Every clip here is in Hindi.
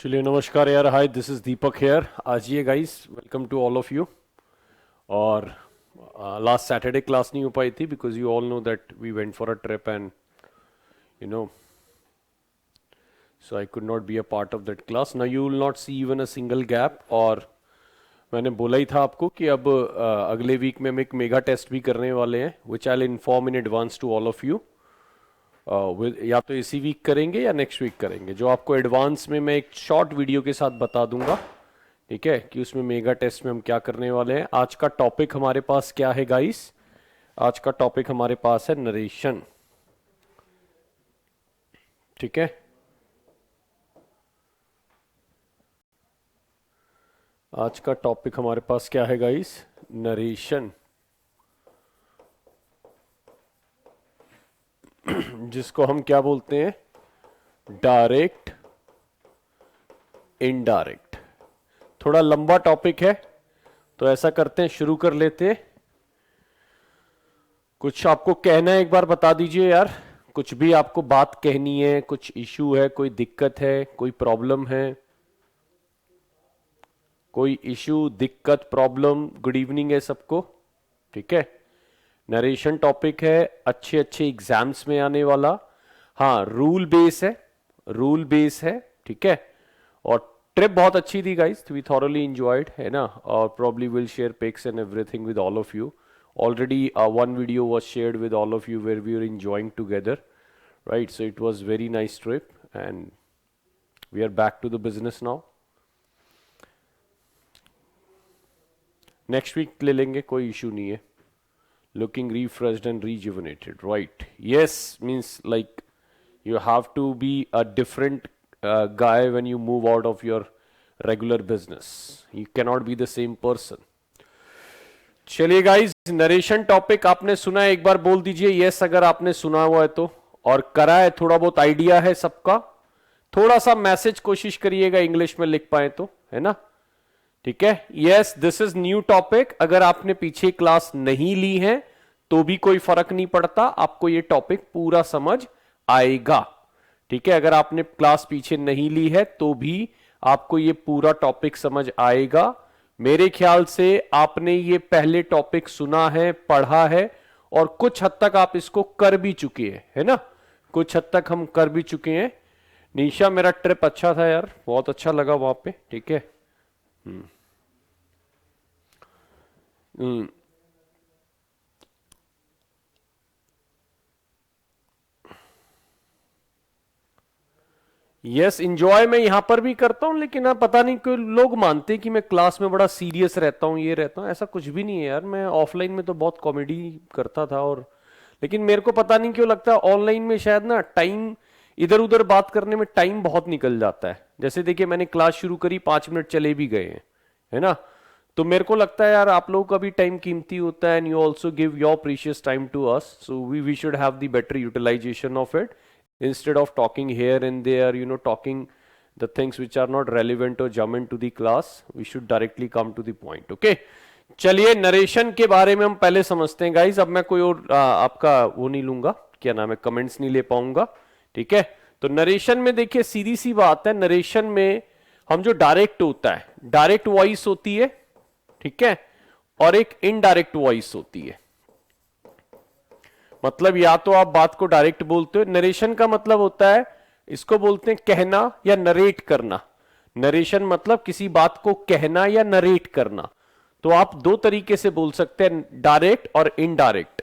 चलिए नमस्कार यार, hi, this is Deepak here. आजिए guys, welcome to all of you. और लास्ट सैटरडे क्लास नहीं हो पाई थी because you all know that we went for a trip and you know so I could not be a part of that class. Now you will not see even a single gap. और मैंने बोला ही था आपको कि अब अगले वीक में हम एक मेगा टेस्ट भी करने वाले हैं which I will inform in advance to all of you. या तो इसी वीक करेंगे या नेक्स्ट वीक करेंगे, जो आपको एडवांस में मैं एक शॉर्ट वीडियो के साथ बता दूंगा। ठीक है कि उसमें मेगा टेस्ट में हम क्या करने वाले हैं। आज का टॉपिक हमारे पास क्या है गाइस? आज का टॉपिक हमारे पास है नरेशन। ठीक है, आज का टॉपिक हमारे पास क्या है गाइस? नरेशन, जिसको हम क्या बोलते हैं? Direct, indirect. थोड़ा लंबा टॉपिक है तो ऐसा करते हैं, शुरू कर लेते हैं। कुछ आपको कहना है एक बार बता दीजिए यार। कुछ भी आपको बात कहनी है, कुछ इशू है, कोई दिक्कत है, कोई प्रॉब्लम है, कोई इशू, दिक्कत, प्रॉब्लम। गुड इवनिंग है सबको। ठीक है, नरेशन टॉपिक है, अच्छे अच्छे एग्जाम्स में आने वाला। हाँ, रूल बेस है, रूल बेस है। ठीक है, और ट्रिप बहुत अच्छी थी गाइस, वी थॉरली इंजॉयड, है ना। और probably will share pics and everything with all of you. Already one video was shared with all of you where we were enjoying together, right? So it was very nice trip and we are back to the business now. Next week ले लेंगे, कोई issue नहीं है। Looking refreshed and rejuvenated, right? Yes, means like you have to be a different guy when you move out of your regular business. You cannot be the same person. चलिए गाइस, नरेशन टॉपिक आपने सुना है? एक बार बोल दीजिए यस अगर आपने सुना हुआ है तो, और करा है, थोड़ा बहुत आइडिया है सबका। थोड़ा सा मैसेज कोशिश करिएगा इंग्लिश में लिख पाए तो, है ना। ठीक है, yes this is new topic. अगर आपने पीछे क्लास नहीं ली है तो भी कोई फर्क नहीं पड़ता, आपको ये टॉपिक पूरा समझ आएगा। ठीक है, अगर आपने क्लास पीछे नहीं ली है तो भी आपको ये पूरा टॉपिक समझ आएगा। मेरे ख्याल से आपने ये पहले टॉपिक सुना है, पढ़ा है, और कुछ हद तक आप इसको कर भी चुके हैं, है ना। कुछ हद तक हम कर भी चुके हैं। निशा, मेरा ट्रिप अच्छा था यार, बहुत अच्छा लगा वहां पे। ठीक है, यस इंजॉय मैं यहां पर भी करता हूं, लेकिन आप पता नहीं क्यों लोग मानते कि मैं क्लास में बड़ा सीरियस रहता हूं, ये रहता हूं। ऐसा कुछ भी नहीं है यार, मैं ऑफलाइन में तो बहुत कॉमेडी करता था। और लेकिन मेरे को पता नहीं क्यों लगता है ऑनलाइन में शायद ना टाइम, इधर उधर बात करने में टाइम बहुत निकल जाता है। जैसे देखिए, मैंने क्लास शुरू करी, 5 मिनट चले भी गए हैं, है ना। तो मेरे को लगता है यार आप लोगों का भी टाइम कीमती होता है, and you also give your precious time to us, so we should have the better utilization of it, instead of talking here and there, talking the things which are not relevant or jump into the class. We should directly come to the point. Okay, चलिए नरेशन के बारे में हम पहले समझते हैं गाइज। अब मैं कोई और आपका वो नहीं लूंगा, क्या नाम है, कमेंट्स नहीं ले पाऊंगा। ठीक है, तो नरेशन में देखिए सीधी सी बात है, नरेशन में हम जो डायरेक्ट होता है, डायरेक्ट वॉइस होती है, ठीक है, और एक इनडायरेक्ट वॉइस होती है। मतलब या तो आप बात को डायरेक्ट बोलते हो, नरेशन का मतलब होता है, इसको बोलते हैं कहना या नरेट करना। नरेशन मतलब किसी बात को कहना या नरेट करना। तो आप दो तरीके से बोल सकते हैं, डायरेक्ट और इनडायरेक्ट।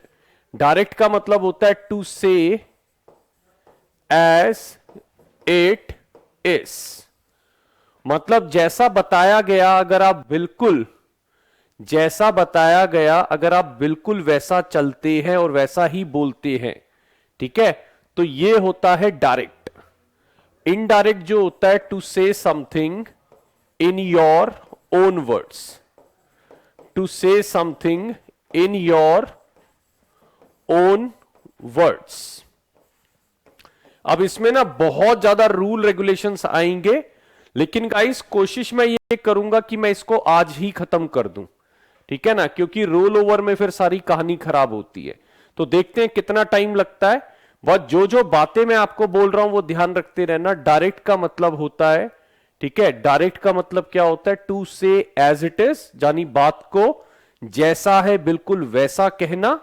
डायरेक्ट का मतलब होता है टू से एज इट इज, मतलब जैसा बताया गया, अगर आप बिल्कुल जैसा बताया गया, अगर आप बिल्कुल वैसा चलते हैं और वैसा ही बोलते हैं, ठीक है, तो ये होता है डायरेक्ट। इनडायरेक्ट जो होता है to say something in your own words, to say something in your own words. अब इसमें ना बहुत ज्यादा रूल रेगुलेशंस आएंगे, लेकिन गाइस कोशिश मैं ये करूंगा कि मैं इसको आज ही खत्म कर दूं, ठीक है ना, क्योंकि रोल ओवर में फिर सारी कहानी खराब होती है। तो देखते हैं कितना टाइम लगता है। वह जो जो बातें मैं आपको बोल रहा हूं वो ध्यान रखते रहना। डायरेक्ट का मतलब होता है ठीक है, डायरेक्ट का मतलब क्या होता है, टू से एज इट इज, यानी बात को जैसा है बिल्कुल वैसा कहना,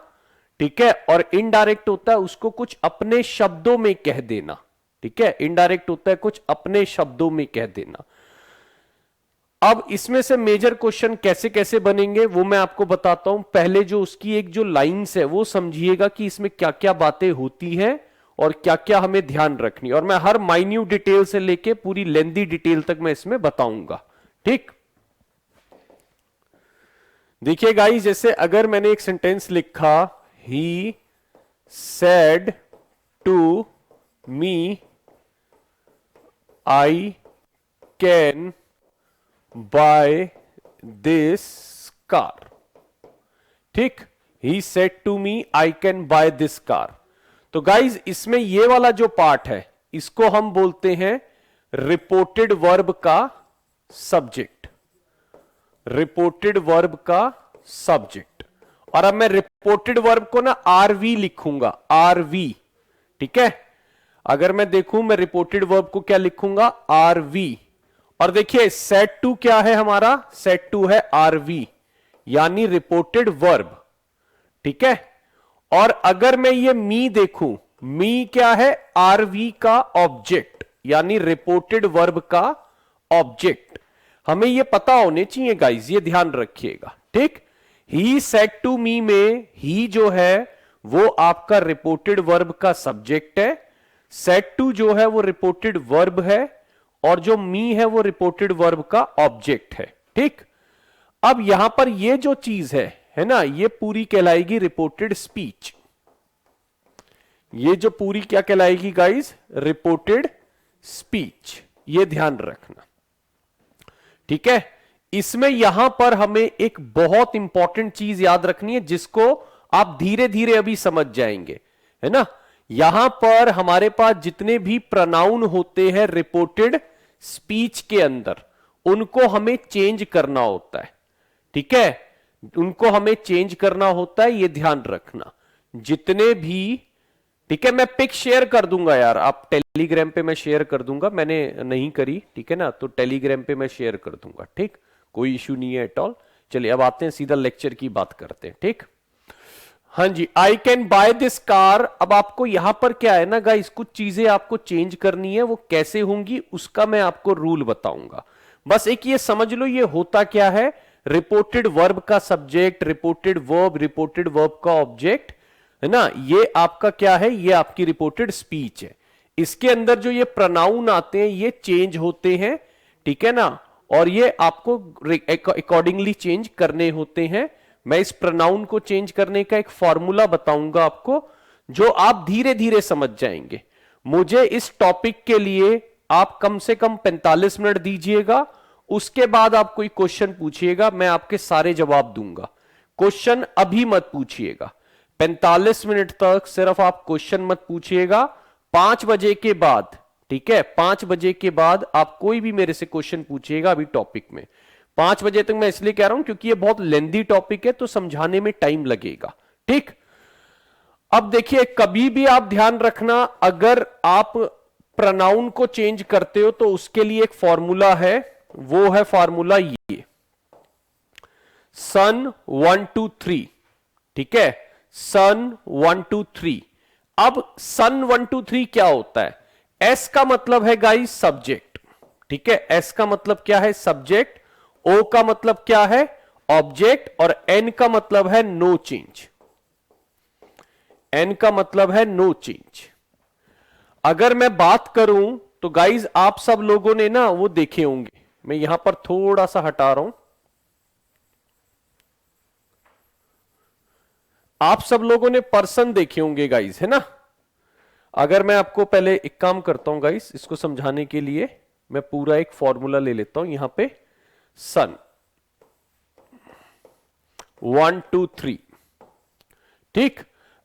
ठीक है। और इनडायरेक्ट होता है उसको कुछ अपने शब्दों में कह देना, ठीक है, इनडायरेक्ट होता है कुछ अपने शब्दों में कह देना। अब इसमें से मेजर क्वेश्चन कैसे कैसे बनेंगे वो मैं आपको बताता हूं। पहले जो उसकी एक जो लाइंस है वो समझिएगा कि इसमें क्या क्या बातें होती हैं और क्या क्या हमें ध्यान रखनी, और मैं हर माइन्यूट डिटेल से लेके पूरी लेंथी डिटेल तक मैं इसमें बताऊंगा, ठीक। देखिए गाइस, जैसे अगर मैंने एक सेंटेंस लिखा, he said to me I can buy this car, ठीक। He said to me I can buy this car. तो गाइज इसमें ये वाला जो पार्ट है इसको हम बोलते हैं रिपोर्टेड वर्ब का सब्जेक्ट, रिपोर्टेड वर्ब का सब्जेक्ट। और अब मैं रिपोर्टेड वर्ब को ना आरवी लिखूंगा, आरवी, ठीक है। अगर मैं देखूं मैं रिपोर्टेड वर्ब को क्या लिखूंगा, आरवी। और देखिए सेट टू क्या है हमारा, सेट टू है आरवी यानी रिपोर्टेड वर्ब, ठीक है। और अगर मैं ये मी देखूं, मी क्या है, आरवी का ऑब्जेक्ट यानी रिपोर्टेड वर्ब का ऑब्जेक्ट। हमें ये पता होने चाहिए गाइस, ये ध्यान रखिएगा, ठीक। ही सेड टू मी में ही जो है वो आपका रिपोर्टेड वर्ब का सब्जेक्ट है, सेड टू जो है वो रिपोर्टेड वर्ब है, और जो मी है वो रिपोर्टेड वर्ब का ऑब्जेक्ट है, ठीक। अब यहां पर ये जो चीज है ना, ये पूरी कहलाएगी रिपोर्टेड स्पीच। ये जो पूरी क्या कहलाएगी गाइस, रिपोर्टेड स्पीच, ये ध्यान रखना, ठीक है। इसमें यहां पर हमें एक बहुत इंपॉर्टेंट चीज याद रखनी है जिसको आप धीरे धीरे अभी समझ जाएंगे, है ना। यहां पर हमारे पास जितने भी प्रोनाउन होते हैं रिपोर्टेड स्पीच के अंदर, उनको हमें चेंज करना होता है, ठीक है, उनको हमें चेंज करना होता है, ये ध्यान रखना। जितने भी, ठीक है, मैं पिक शेयर कर दूंगा यार, आप टेलीग्राम पे मैं शेयर कर दूंगा, मैंने नहीं करी, ठीक है ना, तो टेलीग्राम पे मैं शेयर कर दूंगा, ठीक, कोई इशू नहीं है एट ऑल। चलिए अब आते हैं सीधा लेक्चर की बात करते हैं, ठीक। हाँ जी, I can buy this car. अब आपको यहां पर क्या है ना गाइस, कुछ चीजें आपको चेंज करनी है, वो कैसे होंगी उसका मैं आपको रूल बताऊंगा। बस एक ये समझ लो ये होता क्या है, रिपोर्टेड वर्ब का सब्जेक्ट, रिपोर्टेड वर्ब का ऑब्जेक्ट, है ना, ये आपका क्या है, ये आपकी रिपोर्टेड स्पीच है। इसके अंदर जो ये प्रोनाउन आते हैं ये चेंज होते हैं, ठीक है ना, और ये आपको अकॉर्डिंगली चेंज करने होते हैं। मैं इस प्रोनाउन को चेंज करने का एक फॉर्मूला बताऊंगा आपको, जो आप धीरे धीरे समझ जाएंगे। मुझे इस टॉपिक के लिए आप कम से कम 45 मिनट दीजिएगा, उसके बाद आप कोई क्वेश्चन पूछिएगा, मैं आपके सारे जवाब दूंगा। क्वेश्चन अभी मत पूछिएगा, 45 मिनट तक सिर्फ आप क्वेश्चन मत पूछिएगा। 5 बजे के बाद, ठीक है, 5 बजे के बाद आप कोई भी मेरे से क्वेश्चन पूछिएगा अभी टॉपिक में। 5 बजे तक मैं इसलिए कह रहा हूं क्योंकि ये बहुत लेंदी टॉपिक है, तो समझाने में टाइम लगेगा, ठीक। अब देखिए कभी भी आप ध्यान रखना, अगर आप प्रोनाउन को चेंज करते हो तो उसके लिए एक फॉर्मूला है, वो है फॉर्मूला ये, सन 1 2 3, ठीक है, सन 1 2 3। अब सन 1 2 3 क्या होता है, एस का मतलब है गाइस सब्जेक्ट, ठीक है, एस का मतलब क्या है, सब्जेक्ट, ओ का मतलब क्या है, ऑब्जेक्ट, और एन का मतलब है नो चेंज, एन का मतलब है नो चेंज। अगर मैं बात करूं तो गाइज आप सब लोगों ने ना वो देखे होंगे, मैं यहां पर थोड़ा सा हटा रहा हूं, आप सब लोगों ने पर्सन देखे होंगे गाइज, है ना। अगर मैं आपको पहले एक काम करता हूं गाइज, इसको समझाने के लिए मैं पूरा एक फॉर्मूला ले लेता हूं यहां पे, सन 1 2 3, ठीक।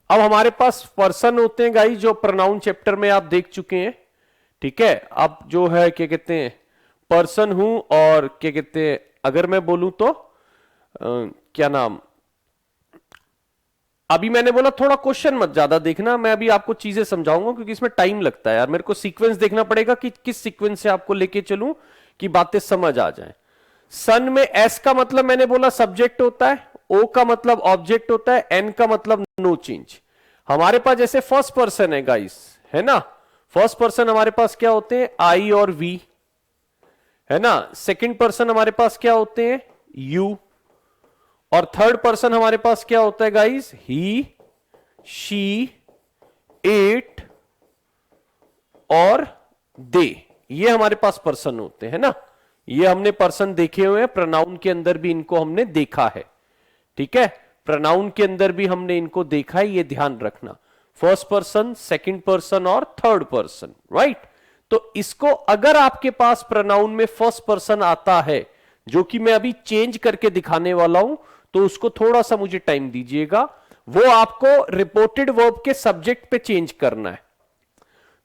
अब हमारे पास पर्सन होते हैं गाइज, जो प्रोनाउन चैप्टर में आप देख चुके हैं, ठीक है। अब जो है क्या कहते हैं, पर्सन हूं, और क्या कहते हैं, अगर मैं बोलूं तो क्या नाम, अभी मैंने बोला थोड़ा क्वेश्चन मत ज्यादा देखना, मैं अभी आपको चीजें समझाऊंगा क्योंकि इसमें टाइम लगता है यार, मेरे को सीक्वेंस देखना पड़ेगा कि किस सीक्वेंस से आपको लेके चलूं कि बातें समझ आ जाएं। सन में एस का मतलब मैंने बोला सब्जेक्ट होता है, ओ का मतलब ऑब्जेक्ट होता है, एन का मतलब नो चेंज। हमारे पास जैसे फर्स्ट पर्सन है गाइस, है ना, फर्स्ट पर्सन हमारे पास क्या होते हैं, आई और वी, है ना। सेकंड पर्सन हमारे पास क्या होते हैं, यू। और थर्ड पर्सन हमारे पास क्या होता है गाइस, ही, शी, इट और दे। ये हमारे पास पर्सन होते हैं ना, ये हमने पर्सन देखे हुए हैं, प्रोनाउन के अंदर भी इनको हमने देखा है, ठीक है, प्रोनाउन के अंदर भी हमने इनको देखा है, ये ध्यान रखना, फर्स्ट पर्सन, सेकंड पर्सन और थर्ड पर्सन, राइट। तो इसको अगर आपके पास प्रोनाउन में फर्स्ट पर्सन आता है, जो कि मैं अभी चेंज करके दिखाने वाला हूं, तो उसको थोड़ा सा मुझे टाइम दीजिएगा। वो आपको रिपोर्टेड वर्ब के सब्जेक्ट पे चेंज करना है,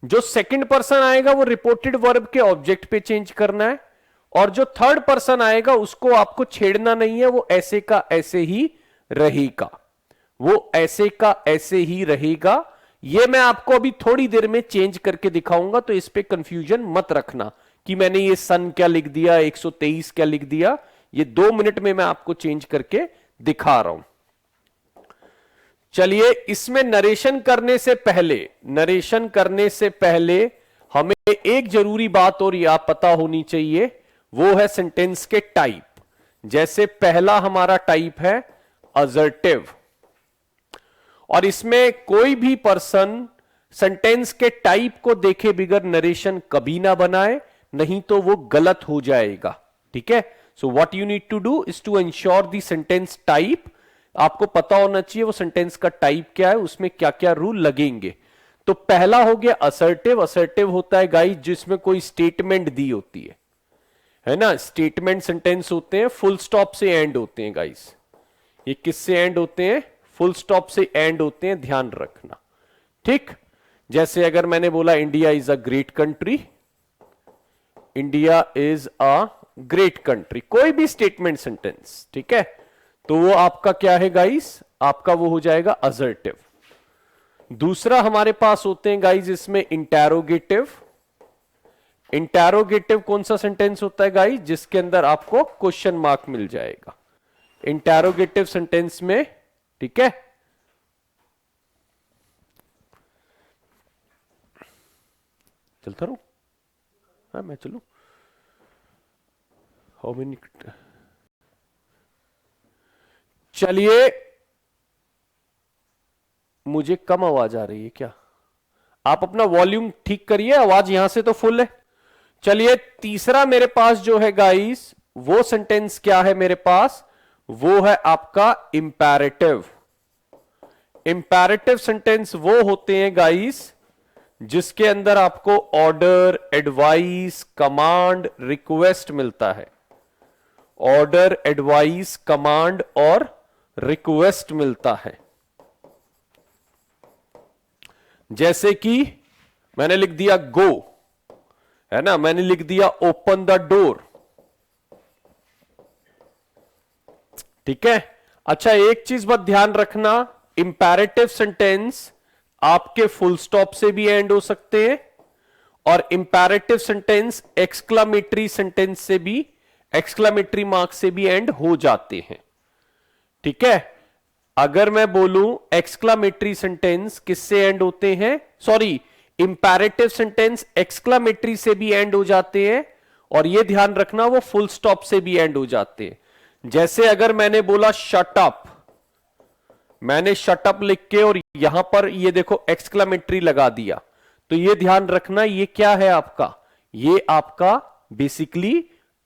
जो सेकंड पर्सन आएगा वो रिपोर्टेड वर्ब के ऑब्जेक्ट पे चेंज करना है, और जो थर्ड पर्सन आएगा उसको आपको छेड़ना नहीं है, वो ऐसे का ऐसे ही रहेगा, वो ऐसे का ऐसे ही रहेगा। ये मैं आपको अभी थोड़ी देर में चेंज करके दिखाऊंगा, तो इस पे कंफ्यूजन मत रखना कि मैंने ये सन क्या लिख दिया, 123 क्या लिख दिया। ये 2 मिनट में मैं आपको चेंज करके दिखा रहा हूं। चलिए, इसमें नरेशन करने से पहले हमें एक जरूरी बात और यह पता होनी चाहिए, वो है सेंटेंस के टाइप। जैसे पहला हमारा टाइप है असर्टिव, और इसमें कोई भी पर्सन सेंटेंस के टाइप को देखे बिगर नरेशन कभी ना बनाए, नहीं तो वो गलत हो जाएगा, ठीक है। So what you need to do is to ensure the sentence type. आपको पता होना चाहिए वो सेंटेंस का टाइप क्या है, उसमें क्या क्या रूल लगेंगे। तो पहला हो गया असर्टिव। असर्टिव होता है गाइस जिसमें कोई स्टेटमेंट दी होती है ना। स्टेटमेंट सेंटेंस होते हैं, फुल स्टॉप से एंड होते हैं गाइस। ये किससे एंड होते हैं, फुल स्टॉप से एंड होते हैं, ध्यान रखना, ठीक। जैसे अगर मैंने बोला India is a great country, India is a great country, कोई भी स्टेटमेंट सेंटेंस, ठीक है, तो वो आपका क्या है गाइस, आपका वो हो जाएगा असर्टिव। दूसरा हमारे पास होते हैं गाइस इसमें इंटेरोगेटिव। इंटेरोगेटिव कौन सा सेंटेंस होता है गाइस, जिसके अंदर आपको क्वेश्चन मार्क मिल जाएगा इंटेरोगेटिव सेंटेंस में, ठीक है। चलता रहूं, हाँ मैं चलूं, हाउ मेनी, चलिए, मुझे कम आवाज आ रही है क्या, आप अपना वॉल्यूम ठीक करिए, आवाज यहां से तो फुल है। चलिए, तीसरा मेरे पास जो है गाइस, वो सेंटेंस क्या है मेरे पास, वो है आपका इंपैरेटिव। इंपैरेटिव सेंटेंस वो होते हैं गाइस जिसके अंदर आपको ऑर्डर, एडवाइस, कमांड, रिक्वेस्ट मिलता है। ऑर्डर, एडवाइस, कमांड और रिक्वेस्ट मिलता है। जैसे कि मैंने लिख दिया गो, है ना, मैंने लिख दिया ओपन द डोर, ठीक है। अच्छा, एक चीज बस ध्यान रखना, इंपैरेटिव सेंटेंस आपके फुल स्टॉप से भी एंड हो सकते हैं, और इंपैरेटिव सेंटेंस एक्सक्लामेटरी सेंटेंस से भी, एक्सक्लामेटरी मार्क से भी एंड हो जाते हैं, ठीक है। अगर मैं बोलूं एक्सक्लामेटरी सेंटेंस किससे एंड होते हैं, सॉरी, इंपैरेटिव सेंटेंस एक्सक्लामेटरी से भी एंड हो जाते हैं, और यह ध्यान रखना वो फुल स्टॉप से भी एंड हो जाते हैं। जैसे अगर मैंने बोला शट अप, मैंने शट अप लिख के और यहां पर ये देखो एक्सक्लामेटरी लगा दिया, तो ये ध्यान रखना ये क्या है आपका, ये आपका बेसिकली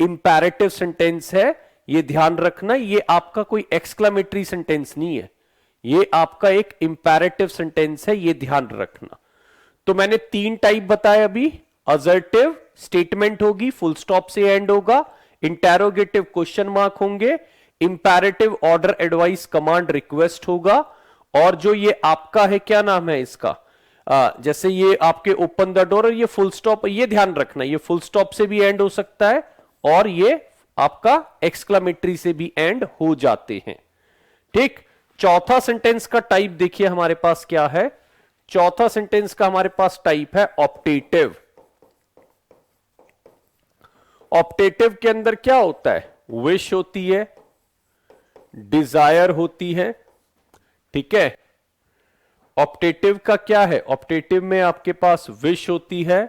इंपैरेटिव सेंटेंस है। ये ध्यान रखना ये आपका कोई एक्सक्लामेटरी सेंटेंस नहीं है, ये आपका एक इंपैरेटिव सेंटेंस है, ये ध्यान रखना। तो मैंने 3 टाइप बताए अभी, असर्टिव स्टेटमेंट होगी, फुल स्टॉप से एंड होगा, इंटेरोगेटिव क्वेश्चन मार्क होंगे, imperative order, advice, command, request होगा, और जो ये आपका है क्या नाम है इसका, जैसे ये आपके ओपन द डोर, ये फुल स्टॉप, ये ध्यान रखना ये फुल स्टॉप से भी एंड हो सकता है, और ये आपका एक्सक्लामेटरी से भी एंड हो जाते हैं, ठीक। चौथा सेंटेंस का टाइप देखिए हमारे पास क्या है, चौथा सेंटेंस का हमारे पास टाइप है ऑप्टेटिव। ऑप्टेटिव के अंदर क्या होता है? विश होती है, डिजायर होती है, ठीक है। ऑप्टेटिव का क्या है? ऑप्टेटिव में आपके पास विश होती है,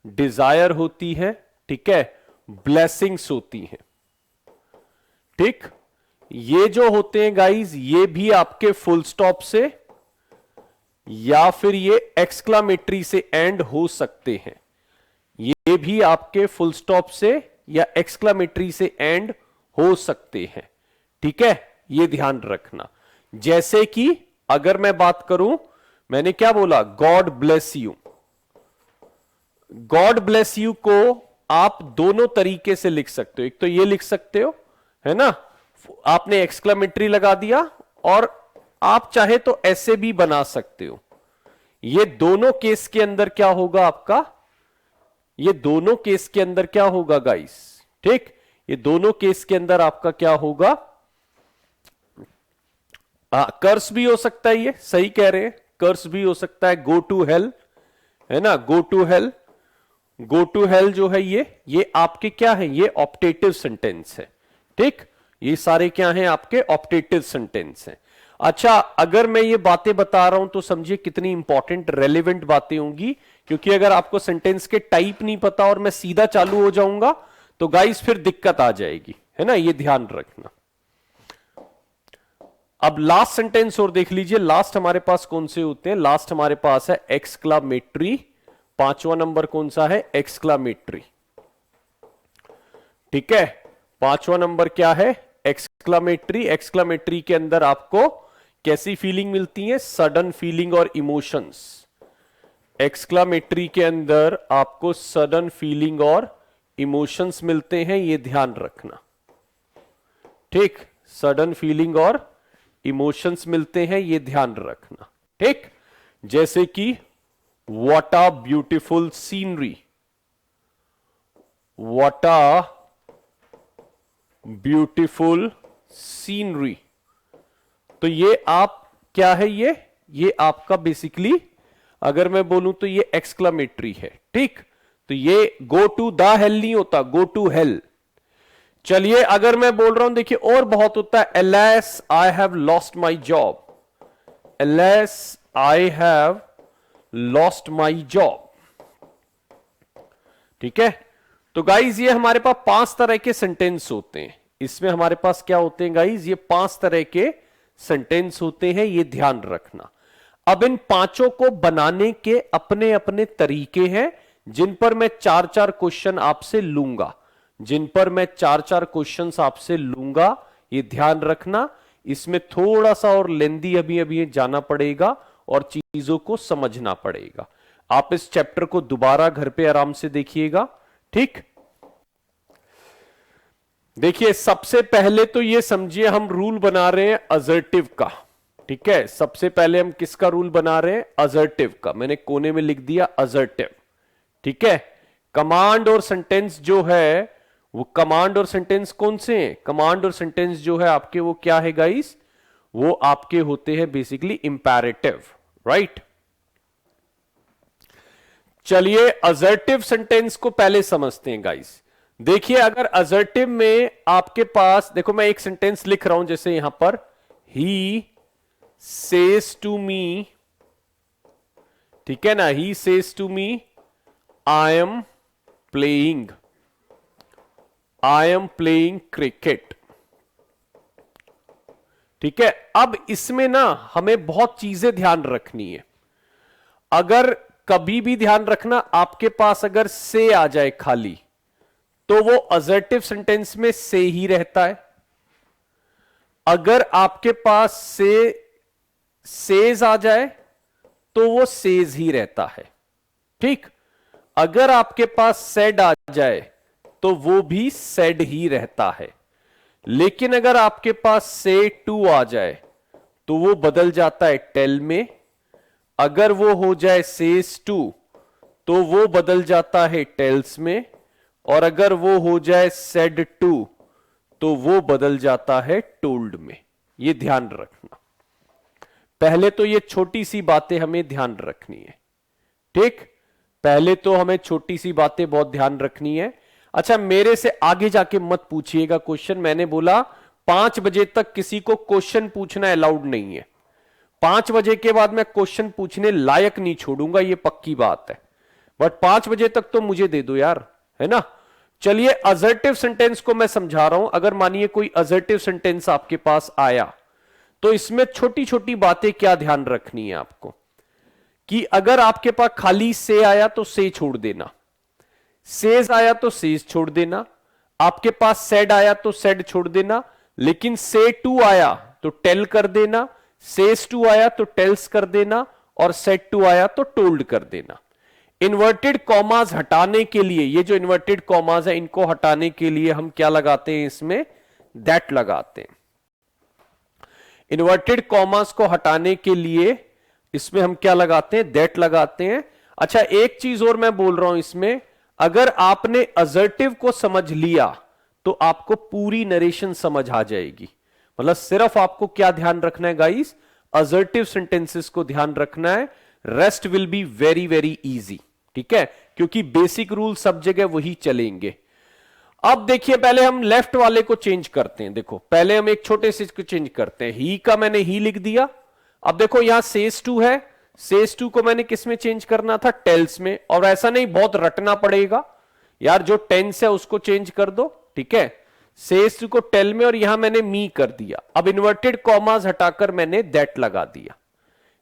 डिजायर होती है, ठीक है, ब्लेसिंग्स होती हैं, ठीक। ये जो होते हैं गाइज, ये भी आपके फुल स्टॉप से या फिर ये एक्सक्लामेटरी से एंड हो सकते हैं। ये भी आपके फुल स्टॉप से या एक्सक्लामेटरी से एंड हो सकते हैं, ठीक है, ये ध्यान रखना। जैसे कि अगर मैं बात करूं, मैंने क्या बोला? God bless you. God bless you को आप दोनों तरीके से लिख सकते हो। एक तो ये लिख सकते हो, है ना, आपने एक्सक्लामेटरी लगा दिया, और आप चाहे तो ऐसे भी बना सकते हो। ये दोनों केस के अंदर क्या होगा आपका? ये दोनों केस के अंदर क्या होगा गाइस? ठीक, ये दोनों केस के अंदर आपका क्या होगा? कर्स भी हो सकता है, ये सही कह रहे हैं, कर्स भी हो सकता है। गो टू हेल, है ना, go to hell. Go to hell जो है ये आपके क्या है? ये ऑप्टेटिव सेंटेंस है, ठीक। ये सारे क्या हैं? आपके ऑप्टेटिव सेंटेंस हैं। अच्छा, अगर मैं ये बातें बता रहा हूं तो समझिए कितनी इंपॉर्टेंट रेलेवेंट बातें होंगी, क्योंकि अगर आपको सेंटेंस के टाइप नहीं पता और मैं सीधा चालू हो जाऊंगा तो गाइस फिर दिक्कत आ जाएगी, है ना, ये ध्यान रखना। अब लास्ट सेंटेंस और देख लीजिए, लास्ट हमारे पास कौन से होते हैं? लास्ट हमारे पास है एक्सक्लामेटरी। पांचवा नंबर कौन सा है? एक्सक्लामेटरी, ठीक है। पांचवा नंबर क्या है? एक्सक्लामेटरी। एक्सक्लामेटरी के अंदर आपको कैसी फीलिंग मिलती है? सडन फीलिंग और इमोशंस। एक्सक्लामेटरी के अंदर आपको सडन फीलिंग और इमोशंस मिलते हैं, ये ध्यान रखना, ठीक। सडन फीलिंग और इमोशंस मिलते हैं, ये ध्यान रखना, ठीक। जैसे कि what a beautiful scenery, what a beautiful scenery. तो ये आप क्या है? ये आपका बेसिकली अगर मैं बोलूं तो ये एक्सक्लामेटरी है, ठीक। तो ये गो टू द हेल नहीं होता, गो टू हेल। चलिए, अगर मैं बोल रहा हूं, देखिए और बहुत होता है, LS I have lost my job, LS I have lost my job, ठीक है। तो गाइज ये हमारे पास 5 तरह के सेंटेंस होते हैं। इसमें हमारे पास क्या होते हैं गाइज? ये 5 तरह के सेंटेंस होते हैं, ये ध्यान रखना। अब इन पांचों को बनाने के अपने अपने तरीके हैं, जिन पर मैं 4-4 क्वेश्चन आपसे लूंगा, जिन पर मैं 4-4 क्वेश्चन आपसे लूंगा, ये ध्यान रखना। इसमें थोड़ा सा और लेंदी अभी अभी जाना पड़ेगा और चीजों को समझना पड़ेगा। आप इस चैप्टर को दोबारा घर पे आराम से देखिएगा, ठीक। देखिए, सबसे पहले तो ये समझिए हम रूल बना रहे हैं असर्टिव का, ठीक है। सबसे पहले हम किसका रूल बना रहे हैं? असर्टिव का। मैंने कोने में लिख दिया असर्टिव, ठीक है। कमांड और सेंटेंस जो है वो, कमांड और सेंटेंस कौन से हैं? कमांड और सेंटेंस जो है आपके, वो क्या है गाइस? वो आपके होते हैं बेसिकली इंपैरेटिव, राइट। चलिए, असर्टिव सेंटेंस को पहले समझते हैं गाइस। देखिए, अगर असर्टिव में आपके पास, देखो मैं एक सेंटेंस लिख रहा हूं, जैसे यहां पर ही सेज टू मी, ठीक है ना, he says to me I am playing, I am playing cricket, ठीक है। अब इसमें ना हमें बहुत चीजें ध्यान रखनी है। अगर कभी भी ध्यान रखना, आपके पास अगर से आ जाए खाली, तो वो असर्टिव सेंटेंस में से ही रहता है। अगर आपके पास से सेज आ जाए तो वो सेज ही रहता है, ठीक। अगर आपके पास सेड आ जाए तो वो भी सेड ही रहता है। लेकिन अगर आपके पास से टू आ जाए तो वो बदल जाता है टेल में। अगर वो हो जाए सेज टू तो वो बदल जाता है टेल्स में। और अगर वो हो जाए सेड टू तो वो बदल जाता है टोल्ड में। ये ध्यान रखना। पहले तो ये छोटी सी बातें हमें ध्यान रखनी है, ठीक। पहले तो हमें छोटी सी बातें बहुत ध्यान रखनी है। अच्छा, मेरे से आगे जाके मत पूछिएगा क्वेश्चन। मैंने बोला 5 बजे तक किसी को क्वेश्चन पूछना अलाउड नहीं है। 5 बजे के बाद मैं क्वेश्चन पूछने लायक नहीं छोड़ूंगा, ये पक्की बात है। बट 5 बजे तक तो मुझे दे दो यार, है ना। चलिए, असर्टिव सेंटेंस को मैं समझा रहा हूं। अगर मानिए कोई असर्टिव सेंटेंस आपके पास आया, तो इसमें छोटी छोटी बातें क्या ध्यान रखनी है आपको, कि अगर आपके पास खाली से आया तो से छोड़ देना, सेज आया तो सेज छोड़ देना, आपके पास सेड आया तो सेड छोड़ देना, लेकिन से टू आया तो टेल कर देना, सेज टू आया तो टेल्स कर देना, और सेड टू आया तो टोल्ड कर देना। इन्वर्टेड कॉमास हटाने के लिए, ये जो इन्वर्टेड कॉमास है इनको हटाने के लिए हम क्या लगाते हैं इसमें, दैट लगाते हैं। इन्वर्टेड कॉमास को हटाने के लिए इसमें हम क्या लगाते हैं, दैट लगाते हैं। अच्छा, एक चीज और मैं बोल रहा हूं इसमें, अगर आपने असर्टिव को समझ लिया तो आपको पूरी नरेशन समझ आ जाएगी। मतलब सिर्फ आपको क्या ध्यान रखना है गाइस, असर्टिव सेंटेंसेस को ध्यान रखना है, rest will be very very easy. ठीक है, क्योंकि बेसिक रूल सब जगह वही चलेंगे। अब देखिए, पहले हम लेफ्ट वाले को चेंज करते हैं। देखो, पहले हम एक छोटे से को चेंज करते हैं। ही का मैंने ही लिख दिया। अब देखो यहां सेज टू है, सेज टू को मैंने किस में चेंज करना था, टेल्स में। और ऐसा नहीं बहुत रटना पड़ेगा यार, जो टेंस है उसको चेंज कर दो। ठीक है, सेज टू को टेल में, और यहां मैंने मी कर दिया। अब इन्वर्टेड कॉमास हटाकर मैंने दैट लगा दिया।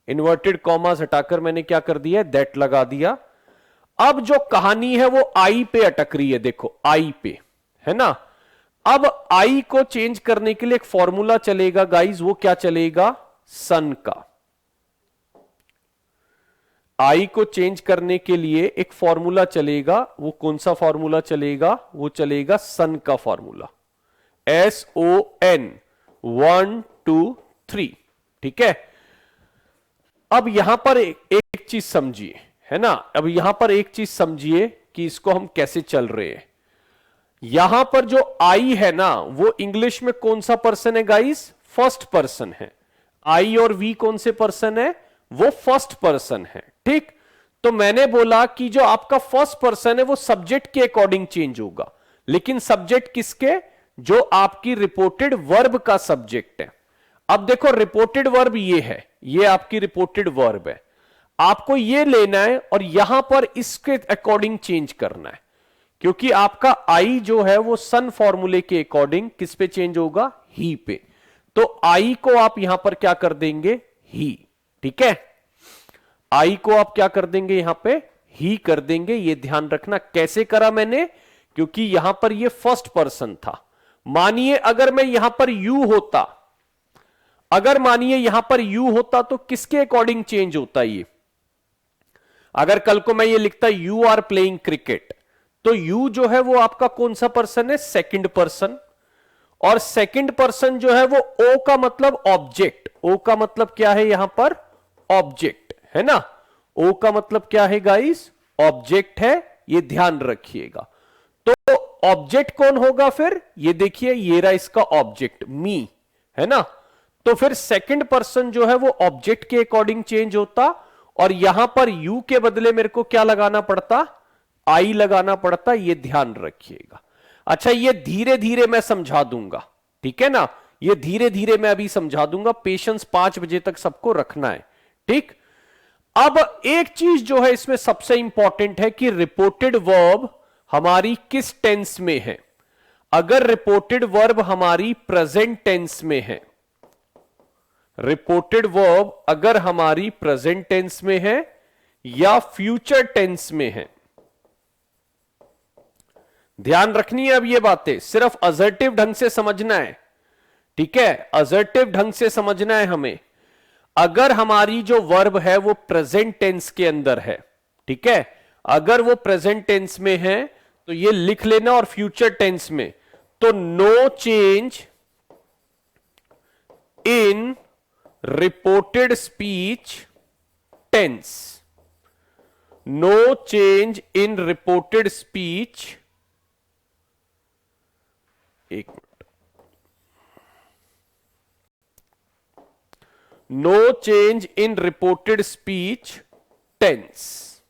इन्वर्टेड कॉमास हटाकर मैंने क्या कर दिया, दैट लगा दिया। अब जो कहानी है वो आई पे अटक रही है। देखो आई पे, है ना। अब आई को चेंज करने के लिए एक फॉर्मूला चलेगा गाइस, वो क्या चलेगा, सन का। आई को चेंज करने के लिए एक फॉर्मूला चलेगा, वो कौन सा फॉर्मूला चलेगा, वो चलेगा सन का फॉर्मूला, SON 1 2 3। ठीक है, अब यहां पर एक चीज समझिए, है ना। अब यहां पर एक चीज समझिए कि इसको हम कैसे चल रहे हैं। यहां पर जो आई है ना, वो इंग्लिश में कौन सा पर्सन है गाइस, फर्स्ट पर्सन है। आई और वी कौन से पर्सन है, वो फर्स्ट पर्सन है। ठीक, तो मैंने बोला कि जो आपका फर्स्ट पर्सन है वो सब्जेक्ट के अकॉर्डिंग चेंज होगा, लेकिन सब्जेक्ट किसके, जो आपकी रिपोर्टेड वर्ब का सब्जेक्ट है। अब देखो, रिपोर्टेड वर्ब ये है, ये आपकी रिपोर्टेड वर्ब है। आपको ये लेना है और यहां पर इसके अकॉर्डिंग चेंज करना है, क्योंकि आपका आई जो है वो सन फॉर्मूले के अकॉर्डिंग किस पे चेंज होगा, ही पे। तो आई को आप यहां पर क्या कर देंगे, ही। ठीक है, आई को आप क्या कर देंगे, यहां पे ही कर देंगे। ये ध्यान रखना कैसे करा मैंने, क्योंकि यहां पर ये फर्स्ट पर्सन था। मानिए अगर मैं यहां पर यू होता, अगर मानिए यहां पर यू होता तो किसके अकॉर्डिंग चेंज होता ये। अगर कल को मैं ये लिखता यू आर प्लेइंग क्रिकेट, तो यू जो है वो आपका कौन सा पर्सन है, सेकंड पर्सन। और सेकंड पर्सन जो है वो ओ का मतलब ऑब्जेक्ट, ओ का मतलब क्या है यहां पर, ऑब्जेक्ट, है ना। ओ का मतलब क्या है गाइस, ऑब्जेक्ट है, ये ध्यान रखिएगा। तो ऑब्जेक्ट कौन होगा फिर, ये देखिए, ये रहा इसका ऑब्जेक्ट, मी, है ना। तो फिर सेकंड पर्सन जो है वो ऑब्जेक्ट के अकॉर्डिंग चेंज होता, और यहां पर यू के बदले मेरे को क्या लगाना पड़ता, आई लगाना पड़ता, ये ध्यान रखिएगा। अच्छा, ये धीरे धीरे मैं समझा दूंगा, ठीक है ना, ये धीरे धीरे मैं अभी समझा दूंगा। पेशेंस 5 बजे तक सबको रखना है। ठीक, अब एक चीज जो है इसमें सबसे इंपॉर्टेंट है कि रिपोर्टेड वर्ब हमारी किस टेंस में है। अगर रिपोर्टेड वर्ब हमारी प्रेजेंट टेंस में है, रिपोर्टेड वर्ब अगर हमारी प्रेजेंट टेंस में है या फ्यूचर टेंस में है, ध्यान रखनी है। अब ये बातें सिर्फ असर्टिव ढंग से समझना है, ठीक है, असर्टिव ढंग से समझना है हमें। अगर हमारी जो वर्ब है वो प्रेजेंट टेंस के अंदर है, ठीक है, अगर वो प्रेजेंट टेंस में है तो ये लिख लेना, और फ्यूचर टेंस में तो no change in reported speech tense, no change in reported speech, एक minute, no change in reported speech tense,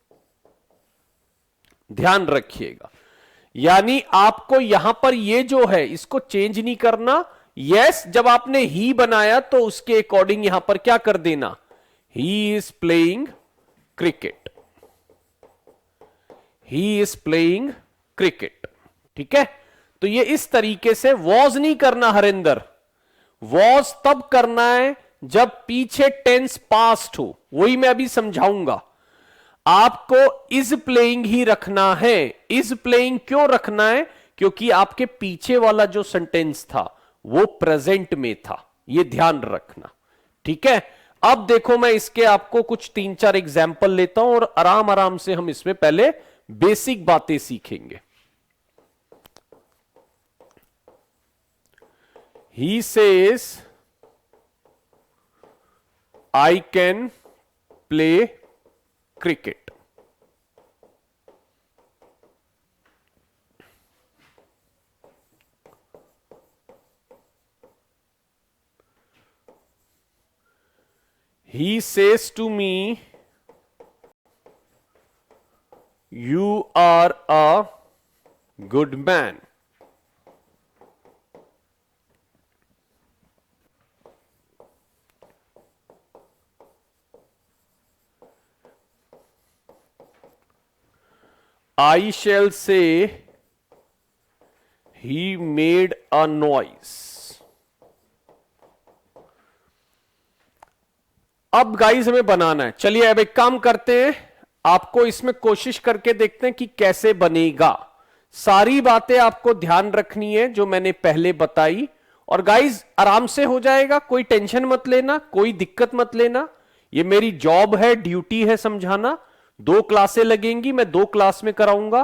ध्यान रखिएगा। यानी आपको यहां पर ये जो है इसको चेंज नहीं करना। यस, जब आपने ही बनाया तो उसके अकॉर्डिंग यहां पर क्या कर देना, he is playing cricket, he is playing cricket. ठीक है, तो ये इस तरीके से वॉज नहीं करना हरिंदर, वॉज तब करना है जब पीछे टेंस पास्ट हो, वही मैं अभी समझाऊंगा। आपको इज प्लेइंग ही रखना है। इज प्लेइंग क्यों रखना है, क्योंकि आपके पीछे वाला जो सेंटेंस था वो प्रेजेंट में था, ये ध्यान रखना। ठीक है, अब देखो मैं इसके आपको कुछ 3-4 एग्जाम्पल लेता हूं और आराम आराम से हम इसमें पहले बेसिक बातें सीखेंगे। He says I can play cricket. He says to me, you are a good man. I shall say, he made a noise. अब गाइस हमें बनाना है। चलिए अब एक काम करते हैं, आपको इसमें कोशिश करके देखते हैं कि कैसे बनेगा। सारी बातें आपको ध्यान रखनी है जो मैंने पहले बताई, और गाइस आराम से हो जाएगा, कोई टेंशन मत लेना, कोई दिक्कत मत लेना। ये मेरी जॉब है, ड्यूटी है समझाना। 2 क्लासें लगेंगी, मैं 2 क्लास में कराऊंगा,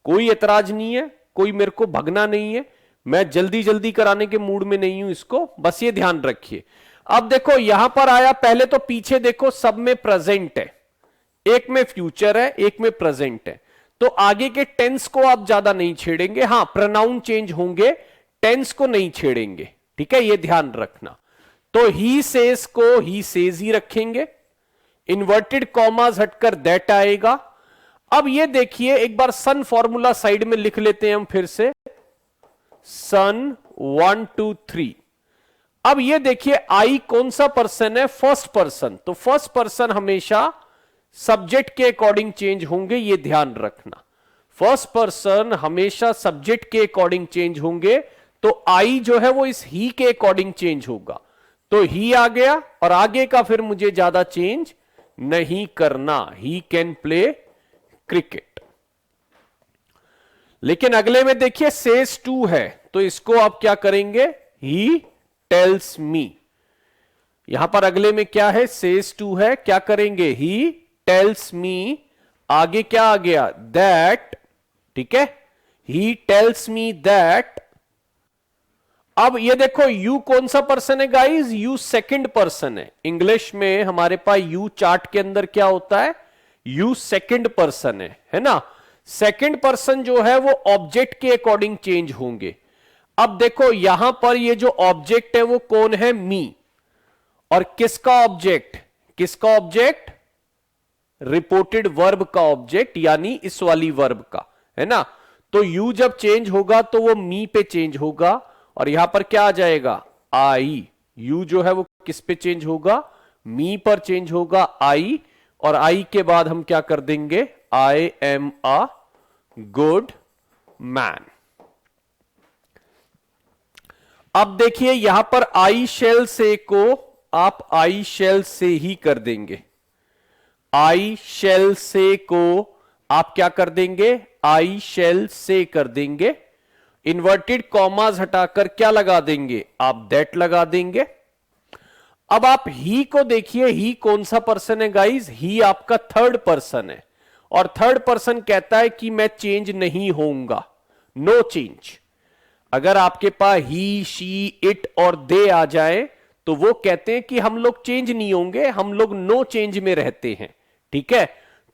कोई एतराज नहीं है, कोई मेरे को भगना नहीं है। मैं जल्दी जल्दी कराने के मूड में नहीं हूं इसको, बस ये ध्यान रखिए। अब देखो यहां पर आया, पहले तो पीछे देखो सब में प्रेजेंट है, एक में फ्यूचर है, एक में प्रेजेंट है, तो आगे के टेंस को आप ज्यादा नहीं छेड़ेंगे। हां, प्रोनाउन चेंज होंगे, टेंस को नहीं छेड़ेंगे। ठीक है, ये ध्यान रखना। तो ही सेज को ही सेज ही रखेंगे, इन्वर्टेड कॉमास हटकर दैट आएगा। अब ये देखिए एक बार सन फॉर्मूला साइड में लिख लेते हैं हम फिर से, सन 1 2 3। अब ये देखिए आई कौन सा पर्सन है, फर्स्ट पर्सन, तो फर्स्ट पर्सन हमेशा सब्जेक्ट के अकॉर्डिंग चेंज होंगे, ये ध्यान रखना। फर्स्ट पर्सन हमेशा सब्जेक्ट के अकॉर्डिंग चेंज होंगे, तो आई जो है वो इस ही के अकॉर्डिंग चेंज होगा। तो ही आ गया, और आगे का फिर मुझे ज्यादा चेंज नहीं करना, ही कैन प्ले क्रिकेट। लेकिन अगले में देखिए सेज टू है, तो इसको आप क्या करेंगे, ही टेल्स मी। यहां पर अगले में क्या है, सेज टू है, क्या करेंगे, ही टेल्स मी। आगे क्या आ गया, दैट। ठीक है, ही टेल्स मी दैट। अब ये देखो यू कौन सा पर्सन है गाइस, यू सेकंड पर्सन है। इंग्लिश में हमारे पास यू चार्ट के अंदर क्या होता है, यू सेकंड पर्सन है ना। सेकंड पर्सन जो है वो ऑब्जेक्ट के अकॉर्डिंग चेंज होंगे। अब देखो यहां पर ये जो ऑब्जेक्ट है वो कौन है, मी, और किसका ऑब्जेक्ट, किसका ऑब्जेक्ट, रिपोर्टेड वर्ब का ऑब्जेक्ट, यानी इस वाली वर्ब का, है ना। तो यू जब चेंज होगा तो वो मी पे चेंज होगा, और यहां पर क्या आ जाएगा, आई। यू जो है वो किस पे चेंज होगा, मी पर चेंज होगा, आई। और आई के बाद हम क्या कर देंगे, I am a good man. अब देखिए यहां पर आई शेल से को आप आई शेल से ही कर देंगे। आई शेल से को आप क्या कर देंगे, आई शेल से कर देंगे। इन्वर्टेड कॉमास हटाकर क्या लगा देंगे, आप दैट लगा देंगे। अब आप ही को देखिए, ही कौन सा पर्सन है गाइस, ही आपका थर्ड पर्सन है, और थर्ड पर्सन कहता है कि मैं चेंज नहीं होऊंगा, नो चेंज। अगर आपके पास ही, शी, इट और दे आ जाए तो वो कहते हैं कि हम लोग चेंज नहीं होंगे, हम लोग नो चेंज में रहते हैं। ठीक है,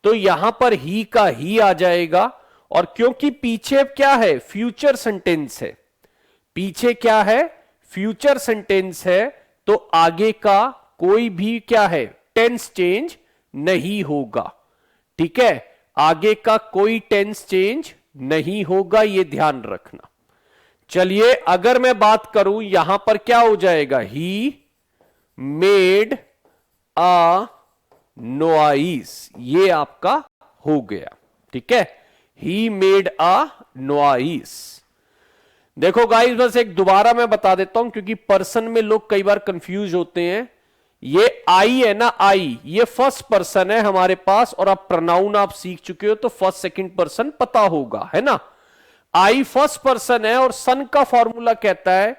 तो यहां पर ही का ही आ जाएगा, और क्योंकि पीछे क्या है, फ्यूचर सेंटेंस है, पीछे क्या है, फ्यूचर सेंटेंस है, तो आगे का कोई भी क्या है, टेंस चेंज नहीं होगा। ठीक है, आगे का कोई टेंस चेंज नहीं होगा, ये ध्यान रखना। चलिए अगर मैं बात करूं यहां पर क्या हो जाएगा, ही मेड अ नॉइस, ये आपका हो गया। ठीक है, ही मेड अ नॉइस। देखो गाइस बस एक दोबारा मैं बता देता हूं क्योंकि पर्सन में लोग कई बार कंफ्यूज होते हैं। ये आई है ना, आई ये फर्स्ट पर्सन है हमारे पास, और अब प्रोनाउन आप सीख चुके हो तो फर्स्ट सेकंड पर्सन पता होगा, है ना। आई फर्स्ट पर्सन है और सन का फॉर्मूला कहता है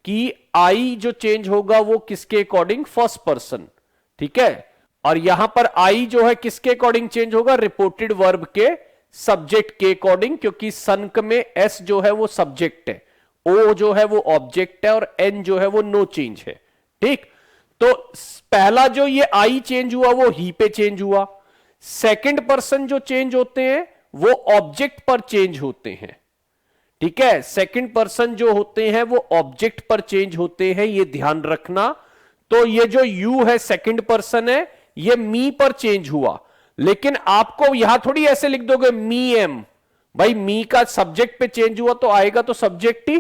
कि आई जो चेंज होगा वो किसके अकॉर्डिंग, फर्स्ट पर्सन। ठीक है, और यहां पर आई जो है किसके अकॉर्डिंग चेंज होगा, रिपोर्टेड वर्ब के सब्जेक्ट के अकॉर्डिंग, क्योंकि सन में एस जो है वो सब्जेक्ट है, ओ जो है वो ऑब्जेक्ट है, और एन जो है वो नो चेंज है। ठीक, तो पहला जो ये आई चेंज हुआ वो ही पे चेंज हुआ। सेकंड पर्सन जो चेंज होते हैं वो ऑब्जेक्ट पर चेंज होते हैं। ठीक है, सेकंड पर्सन जो होते हैं वो ऑब्जेक्ट पर चेंज होते हैं, ये ध्यान रखना। तो ये जो यू है सेकंड पर्सन है, ये मी पर चेंज हुआ, लेकिन आपको यहां थोड़ी ऐसे लिख दोगे मी एम, भाई मी का सब्जेक्ट पे चेंज हुआ तो आएगा तो सब्जेक्ट ही,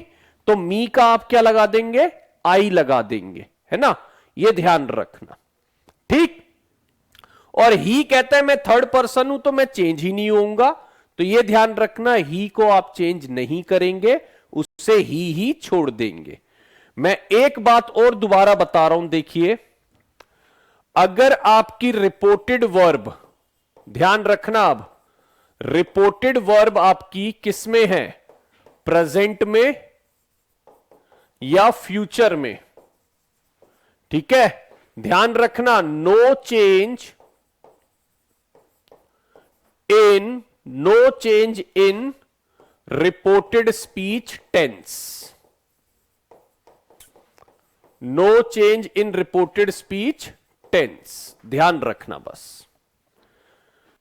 तो मी का आप क्या लगा देंगे, आई लगा देंगे, है ना, ये ध्यान रखना। ठीक, और ही कहता है मैं थर्ड पर्सन हूं तो मैं चेंज ही नहीं होऊंगा, तो ये ध्यान रखना, ही को आप चेंज नहीं करेंगे, उससे ही छोड़ देंगे। मैं एक बात और दोबारा बता रहा हूं, देखिए अगर आपकी रिपोर्टेड वर्ब, ध्यान रखना, अब रिपोर्टेड वर्ब आपकी किस में है, प्रेजेंट में या फ्यूचर में। ठीक है, ध्यान रखना, no change in reported speech tense, no change in reported speech tense, ध्यान रखना, बस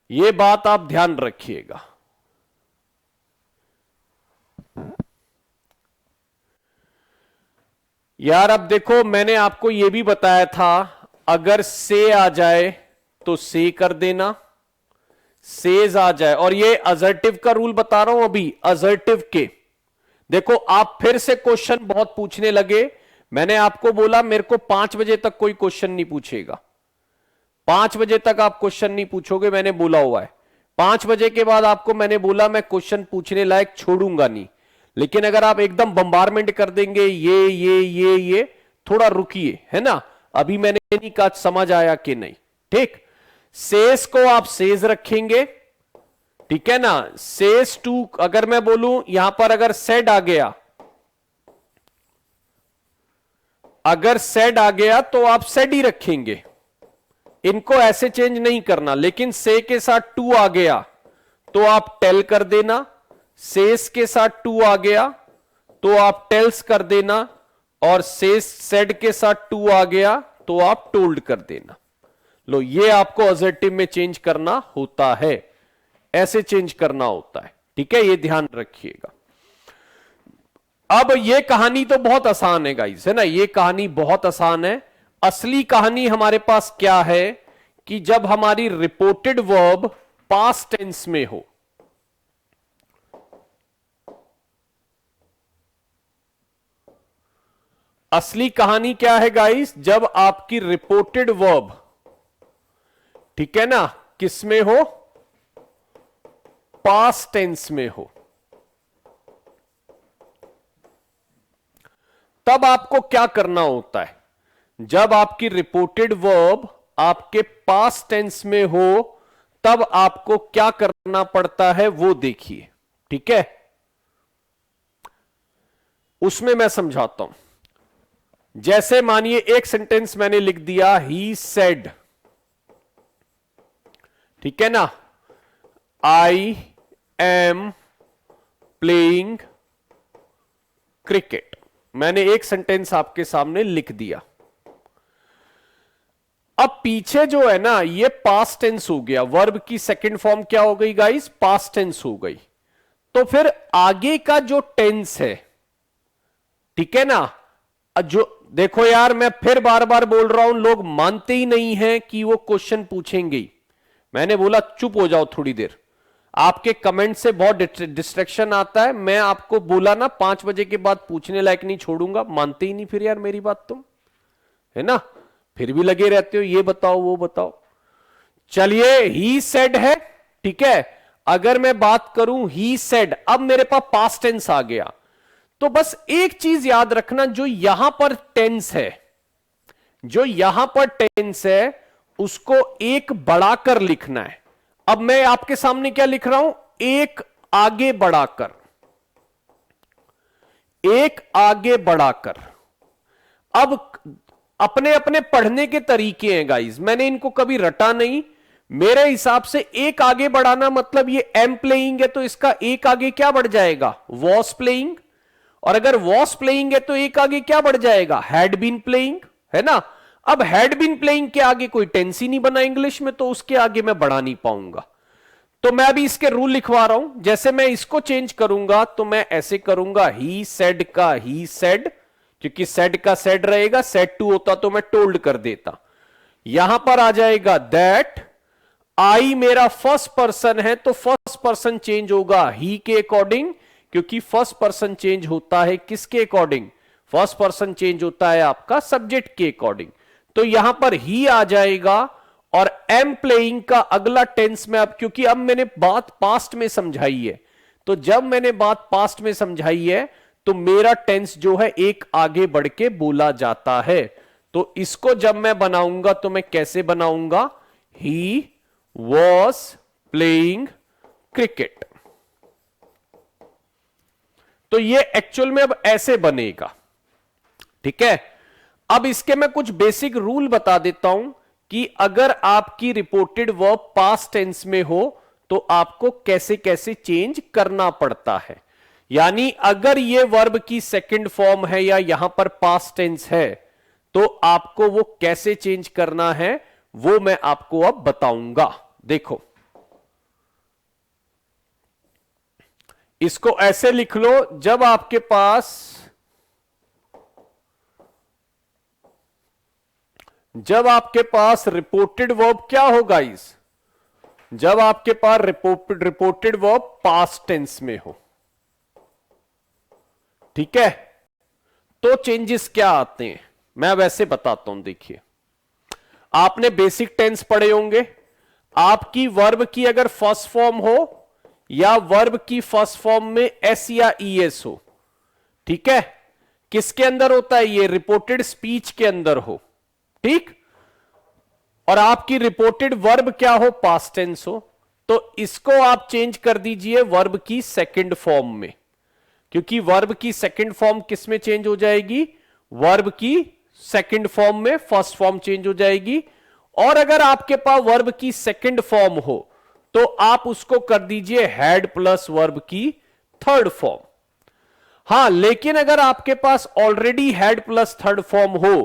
ये बात आप ध्यान रखिएगा। यार अब देखो मैंने आपको यह भी बताया था, अगर से आ जाए तो से कर देना, सेज आ जाए, और ये असर्टिव का रूल बता रहा हूं अभी, असर्टिव के। देखो आप फिर से क्वेश्चन बहुत पूछने लगे, मैंने आपको बोला मेरे को 5 बजे तक कोई क्वेश्चन नहीं पूछेगा, 5 बजे तक आप क्वेश्चन नहीं पूछोगे, मैंने बोला हुआ है। 5 बजे के बाद आपको मैंने बोला मैं क्वेश्चन पूछने लायक छोड़ूंगा नहीं, लेकिन अगर आप एकदम बम्बारमेंट कर देंगे ये थोड़ा रुकिए, है ना, अभी मैंने नहीं कहा समझ आया कि नहीं। ठीक, सेस को आप सेज रखेंगे, ठीक है ना, सेस टू, अगर मैं बोलूं यहां पर अगर सेड आ गया, अगर सेड आ गया तो आप सेड ही रखेंगे, इनको ऐसे चेंज नहीं करना। लेकिन से के साथ टू आ गया तो आप टेल कर देना, सेस के साथ टू आ गया तो आप टेल्स कर देना, और सेस सेड के साथ टू आ गया तो आप टोल्ड कर देना। लो, ये आपको असर्टिव में चेंज करना होता है, ऐसे चेंज करना होता है। ठीक है, ये ध्यान रखिएगा। अब ये कहानी तो बहुत आसान है गाइस, है ना, ये कहानी बहुत आसान है। असली कहानी हमारे पास क्या है कि जब हमारी रिपोर्टेड वर्ब पास्ट टेंस में हो, असली कहानी क्या है गाइस, जब आपकी रिपोर्टेड वर्ब, ठीक है ना, किस में हो, पास्ट टेंस में हो, तब आपको क्या करना होता है। जब आपकी रिपोर्टेड वर्ब आपके पास्ट टेंस में हो तब आपको क्या करना पड़ता है वो देखिए। ठीक है, उसमें मैं समझाता हूं। जैसे मानिए एक सेंटेंस मैंने लिख दिया, ही सेड, ठीक है ना, आई एम प्लेइंग क्रिकेट, मैंने एक सेंटेंस आपके सामने लिख दिया। अब पीछे जो है ना ये पास्ट टेंस हो गया, वर्ब की सेकंड फॉर्म क्या हो गई गाइस, पास्ट टेंस हो गई। तो फिर आगे का जो टेंस है, ठीक है ना, जो देखो यार मैं फिर बार बार बोल रहा हूं, लोग मानते ही नहीं हैं कि वो क्वेश्चन पूछेंगे। मैंने बोला चुप हो जाओ थोड़ी देर, आपके कमेंट से बहुत डिस्ट्रैक्शन आता है। मैं आपको बोला ना 5 बजे के बाद पूछने लायक नहीं छोड़ूंगा, मानते ही नहीं फिर यार मेरी बात तुम, है ना, फिर भी लगे रहते हो ये बताओ वो बताओ। चलिए ही सेड है, ठीक है। अगर मैं बात करूं ही सेड, अब मेरे पास पास्ट टेंस आ गया, तो बस एक चीज याद रखना, जो यहां पर टेंस है, जो यहां पर टेंस है उसको एक बढ़ाकर लिखना है। अब मैं आपके सामने क्या लिख रहा हूं, एक आगे बढ़ाकर, एक आगे बढ़ाकर। अब अपने अपने पढ़ने के तरीके हैं गाइस, मैंने इनको कभी रटा नहीं। मेरे हिसाब से एक आगे बढ़ाना मतलब ये एम प्लेइंग है तो इसका एक आगे क्या बढ़ जाएगा, वॉस प्लेइंग। और अगर वॉस प्लेइंग है तो एक आगे क्या बढ़ जाएगा, हैड बीन प्लेइंग, है ना। अब हैड बीन प्लेइंग के आगे कोई टेंस ही नहीं बना इंग्लिश में, तो उसके आगे मैं बढ़ा नहीं पाऊंगा। तो मैं अभी इसके रूल लिखवा रहा हूं। जैसे मैं इसको चेंज करूंगा तो मैं ऐसे करूंगा, ही सेड का ही सेड, क्योंकि सेड का सेड रहेगा, सेड टू होता तो मैं टोल्ड कर देता। यहां पर आ जाएगा दैट, आई मेरा फर्स्ट पर्सन है तो फर्स्ट पर्सन चेंज होगा ही के अकॉर्डिंग, क्योंकि फर्स्ट पर्सन चेंज होता है किसके अकॉर्डिंग, फर्स्ट पर्सन चेंज होता है आपका सब्जेक्ट के अकॉर्डिंग। तो यहां पर ही आ जाएगा, और एम प्लेइंग का अगला टेंस में, अब क्योंकि अब मैंने बात पास्ट में समझाई है, तो जब मैंने बात पास्ट में समझाई है तो मेरा टेंस जो है एक आगे बढ़ के बोला जाता है। तो इसको जब मैं बनाऊंगा तो मैं कैसे बनाऊंगा, ही वॉज प्लेइंग क्रिकेट। तो ये एक्चुअल में अब ऐसे बनेगा, ठीक है। अब इसके मैं कुछ बेसिक रूल बता देता हूं कि अगर आपकी रिपोर्टेड वर्ब पास्ट टेंस में हो तो आपको कैसे कैसे चेंज करना पड़ता है। यानी अगर ये वर्ब की सेकंड फॉर्म है या यहां पर पास्ट टेंस है तो आपको वो कैसे चेंज करना है वो मैं आपको अब बताऊंगा। देखो, इसको ऐसे लिख लो, जब आपके पास रिपोर्टेड वर्ब क्या हो गाइस, जब आपके पास रिपोर्टेड वर्ब पास्ट टेंस में हो, ठीक है, तो चेंजेस क्या आते हैं मैं अब ऐसे बताता हूं। देखिए, आपने बेसिक टेंस पढ़े होंगे। आपकी वर्ब की अगर फर्स्ट फॉर्म हो या वर्ब की फर्स्ट फॉर्म में एस या ईएस हो, ठीक है, किसके अंदर होता है ये, रिपोर्टेड स्पीच के अंदर हो, ठीक, और आपकी रिपोर्टेड वर्ब क्या हो, पास्ट टेंस हो, तो इसको आप चेंज कर दीजिए वर्ब की सेकंड फॉर्म में, क्योंकि वर्ब की सेकंड फॉर्म किस में चेंज हो जाएगी, वर्ब की सेकंड फॉर्म में फर्स्ट फॉर्म चेंज हो जाएगी। और अगर आपके पास वर्ब की सेकंड फॉर्म हो तो आप उसको कर दीजिए हैड प्लस वर्ब की थर्ड फॉर्म। हां, लेकिन अगर आपके पास already had plus third form हो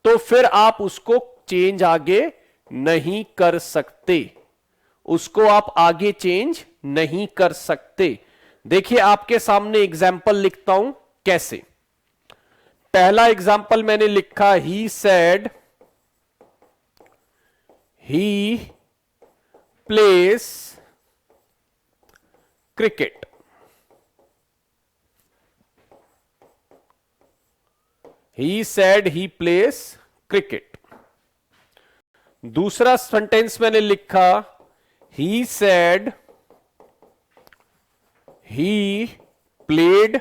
तो फिर आप उसको चेंज आगे नहीं कर सकते, उसको आप आगे चेंज नहीं कर सकते। देखिए, आपके सामने एग्जाम्पल लिखता हूं कैसे। पहला एग्जाम्पल मैंने लिखा, he said he place cricket. He said he place cricket. दूसरा सेंटेंस मैंने लिखा, he said he played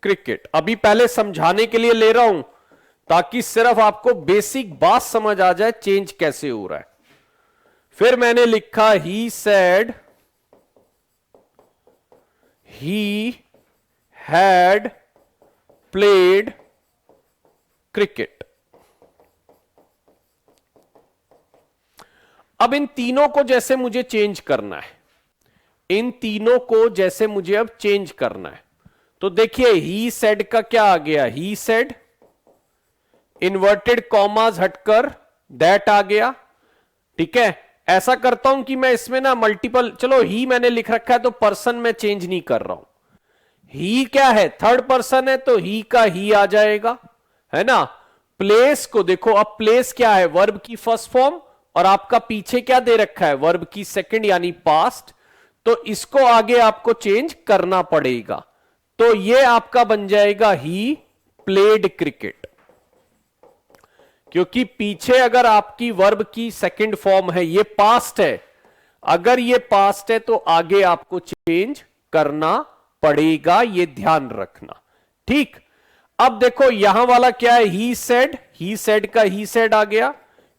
cricket. अभी पहले समझाने के लिए ले रहा हूं ताकि सिर्फ आपको बेसिक बात समझ आ जाए चेंज कैसे हो रहा है। फिर मैंने लिखा, he said he had played cricket. अब इन तीनों को जैसे मुझे चेंज करना है, इन तीनों को जैसे मुझे अब चेंज करना है, तो देखिए ही सेड का क्या आ गया, ही सेड, इन्वर्टेड कॉमास हटकर दैट आ गया, ठीक है। ऐसा करता हूं कि मैं इसमें ना मल्टीपल, चलो ही मैंने लिख रखा है तो पर्सन में चेंज नहीं कर रहा हूं। ही क्या है, थर्ड पर्सन है तो ही का ही आ जाएगा, है ना। प्लेस को देखो, अब प्लेस क्या है, वर्ब की फर्स्ट फॉर्म, और आपका पीछे क्या दे रखा है, वर्ब की सेकंड यानी पास्ट, तो इसको आगे आपको चेंज करना पड़ेगा। तो ये आपका बन जाएगा ही प्लेड क्रिकेट, क्योंकि पीछे अगर आपकी वर्ब की सेकंड फॉर्म है, ये पास्ट है, अगर ये पास्ट है तो आगे आपको चेंज करना पड़ेगा, ये ध्यान रखना। ठीक, अब देखो यहां वाला क्या है, ही सेड का ही सेड आ गया,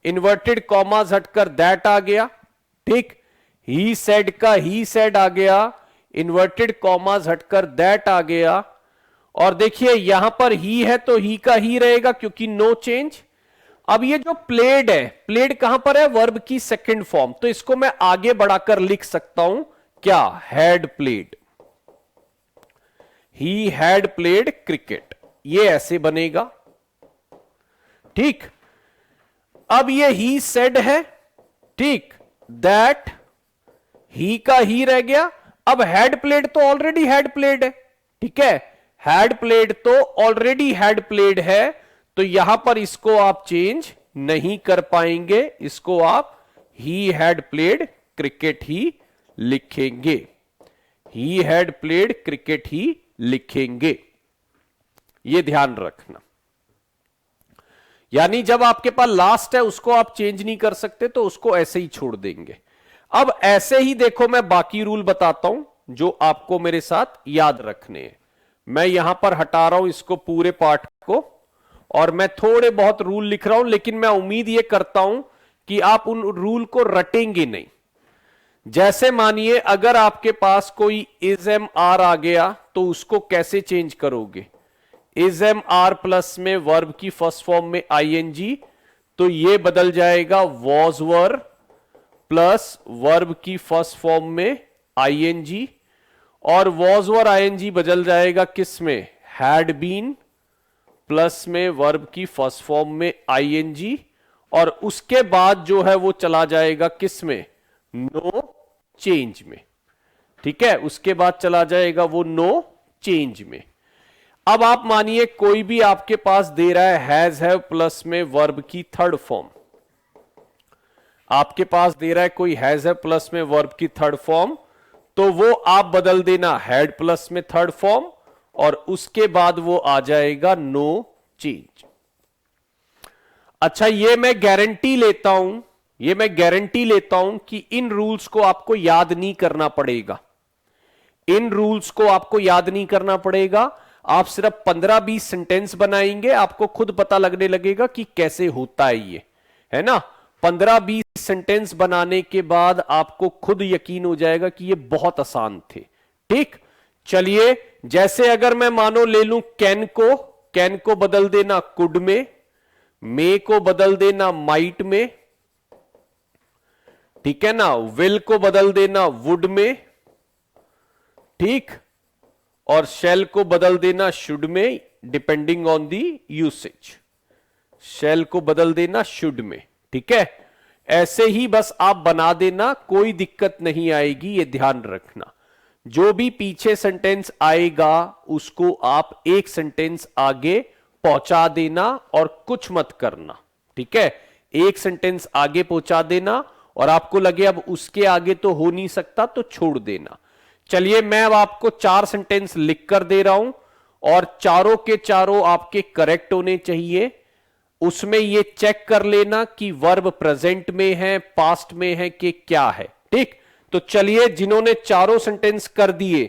इन्वर्टेड कॉमास हटकर दैट आ गया। ठीक, ही सेड का ही सेड आ गया, इन्वर्टेड कॉमास हटकर दैट आ गया। और देखिए यहां पर ही है तो ही का ही रहेगा क्योंकि नो चेंज। अब ये जो प्लेड है, प्लेड कहां पर है, वर्ब की सेकंड फॉर्म, तो इसको मैं आगे बढ़ाकर लिख सकता हूं क्या, had played, he had played cricket, ये ऐसे बनेगा। ठीक, अब ये ही सेड है, ठीक, दैट ही का ही रह गया। अब हैड प्लेड तो ऑलरेडी हैड प्लेड है, ठीक है, हैड प्लेड तो ऑलरेडी हैड प्लेड है, तो यहां पर इसको आप चेंज नहीं कर पाएंगे, इसको आप ही हैड प्लेड क्रिकेट ही लिखेंगे, ही हैड प्लेड क्रिकेट ही लिखेंगे, ये ध्यान रखना। यानी जब आपके पास लास्ट है उसको आप चेंज नहीं कर सकते, तो उसको ऐसे ही छोड़ देंगे। अब ऐसे ही देखो मैं बाकी रूल बताता हूं जो आपको मेरे साथ याद रखने हैं। मैं यहां पर हटा रहा हूं इसको पूरे पार्ट को, और मैं थोड़े बहुत रूल लिख रहा हूं, लेकिन मैं उम्मीद यह करता हूं कि आप उन रूल को रटेंगे नहीं। जैसे मानिए अगर आपके पास कोई इज एम आर आ गया तो उसको कैसे चेंज करोगे, इज एम आर प्लस में वर्ब की फर्स्ट फॉर्म में आईएनजी, तो ये बदल जाएगा वॉज वर प्लस वर्ब की फर्स्ट फॉर्म में आईएनजी, और वॉज वर आईएनजी बदल जाएगा किस में, हैड बीन प्लस में वर्ब की फर्स्ट फॉर्म में आईएनजी, और उसके बाद जो है वो चला जाएगा किस में, नो चेंज में। ठीक है, उसके बाद चला जाएगा वो नो चेंज में। अब आप मानिए कोई भी आपके पास दे रहा है हैज हैव प्लस में वर्ब की थर्ड फॉर्म, आपके पास दे रहा है कोई हैज हैव प्लस में वर्ब की थर्ड फॉर्म, तो वो आप बदल देना हैड प्लस में थर्ड फॉर्म, और उसके बाद वो आ जाएगा नो चेंज। अच्छा, ये मैं गारंटी लेता हूं, ये मैं गारंटी लेता हूं कि इन रूल्स को आपको याद नहीं करना पड़ेगा, इन रूल्स को आपको याद नहीं करना पड़ेगा। आप सिर्फ 15-20 सेंटेंस बनाएंगे, आपको खुद पता लगने लगेगा कि कैसे होता है ये, है ना। 15-20 सेंटेंस बनाने के बाद आपको खुद यकीन हो जाएगा कि ये बहुत आसान थे। ठीक, चलिए, जैसे अगर मैं मानो ले लूं कैन को बदल देना कुड में, मे को बदल देना माइट में, ठीक है ना, विल को बदल देना वुड में, ठीक, और शेल को बदल देना शुड में, depending on the usage, shall को बदल देना शुड में। ठीक है, ऐसे ही बस आप बना देना, कोई दिक्कत नहीं आएगी, ये ध्यान रखना। जो भी पीछे सेंटेंस आएगा उसको आप एक सेंटेंस आगे पहुंचा देना और कुछ मत करना। ठीक है, एक सेंटेंस आगे पहुंचा देना, और आपको लगे अब उसके आगे तो हो नहीं सकता तो छोड़ देना। चलिए, मैं अब आपको 4 सेंटेंस लिख कर दे रहा हूं, और चारों के चारों आपके करेक्ट होने चाहिए। उसमें ये चेक कर लेना कि वर्ब प्रेजेंट में है, पास्ट में है कि क्या है। ठीक, तो चलिए, जिन्होंने चारों सेंटेंस कर दिए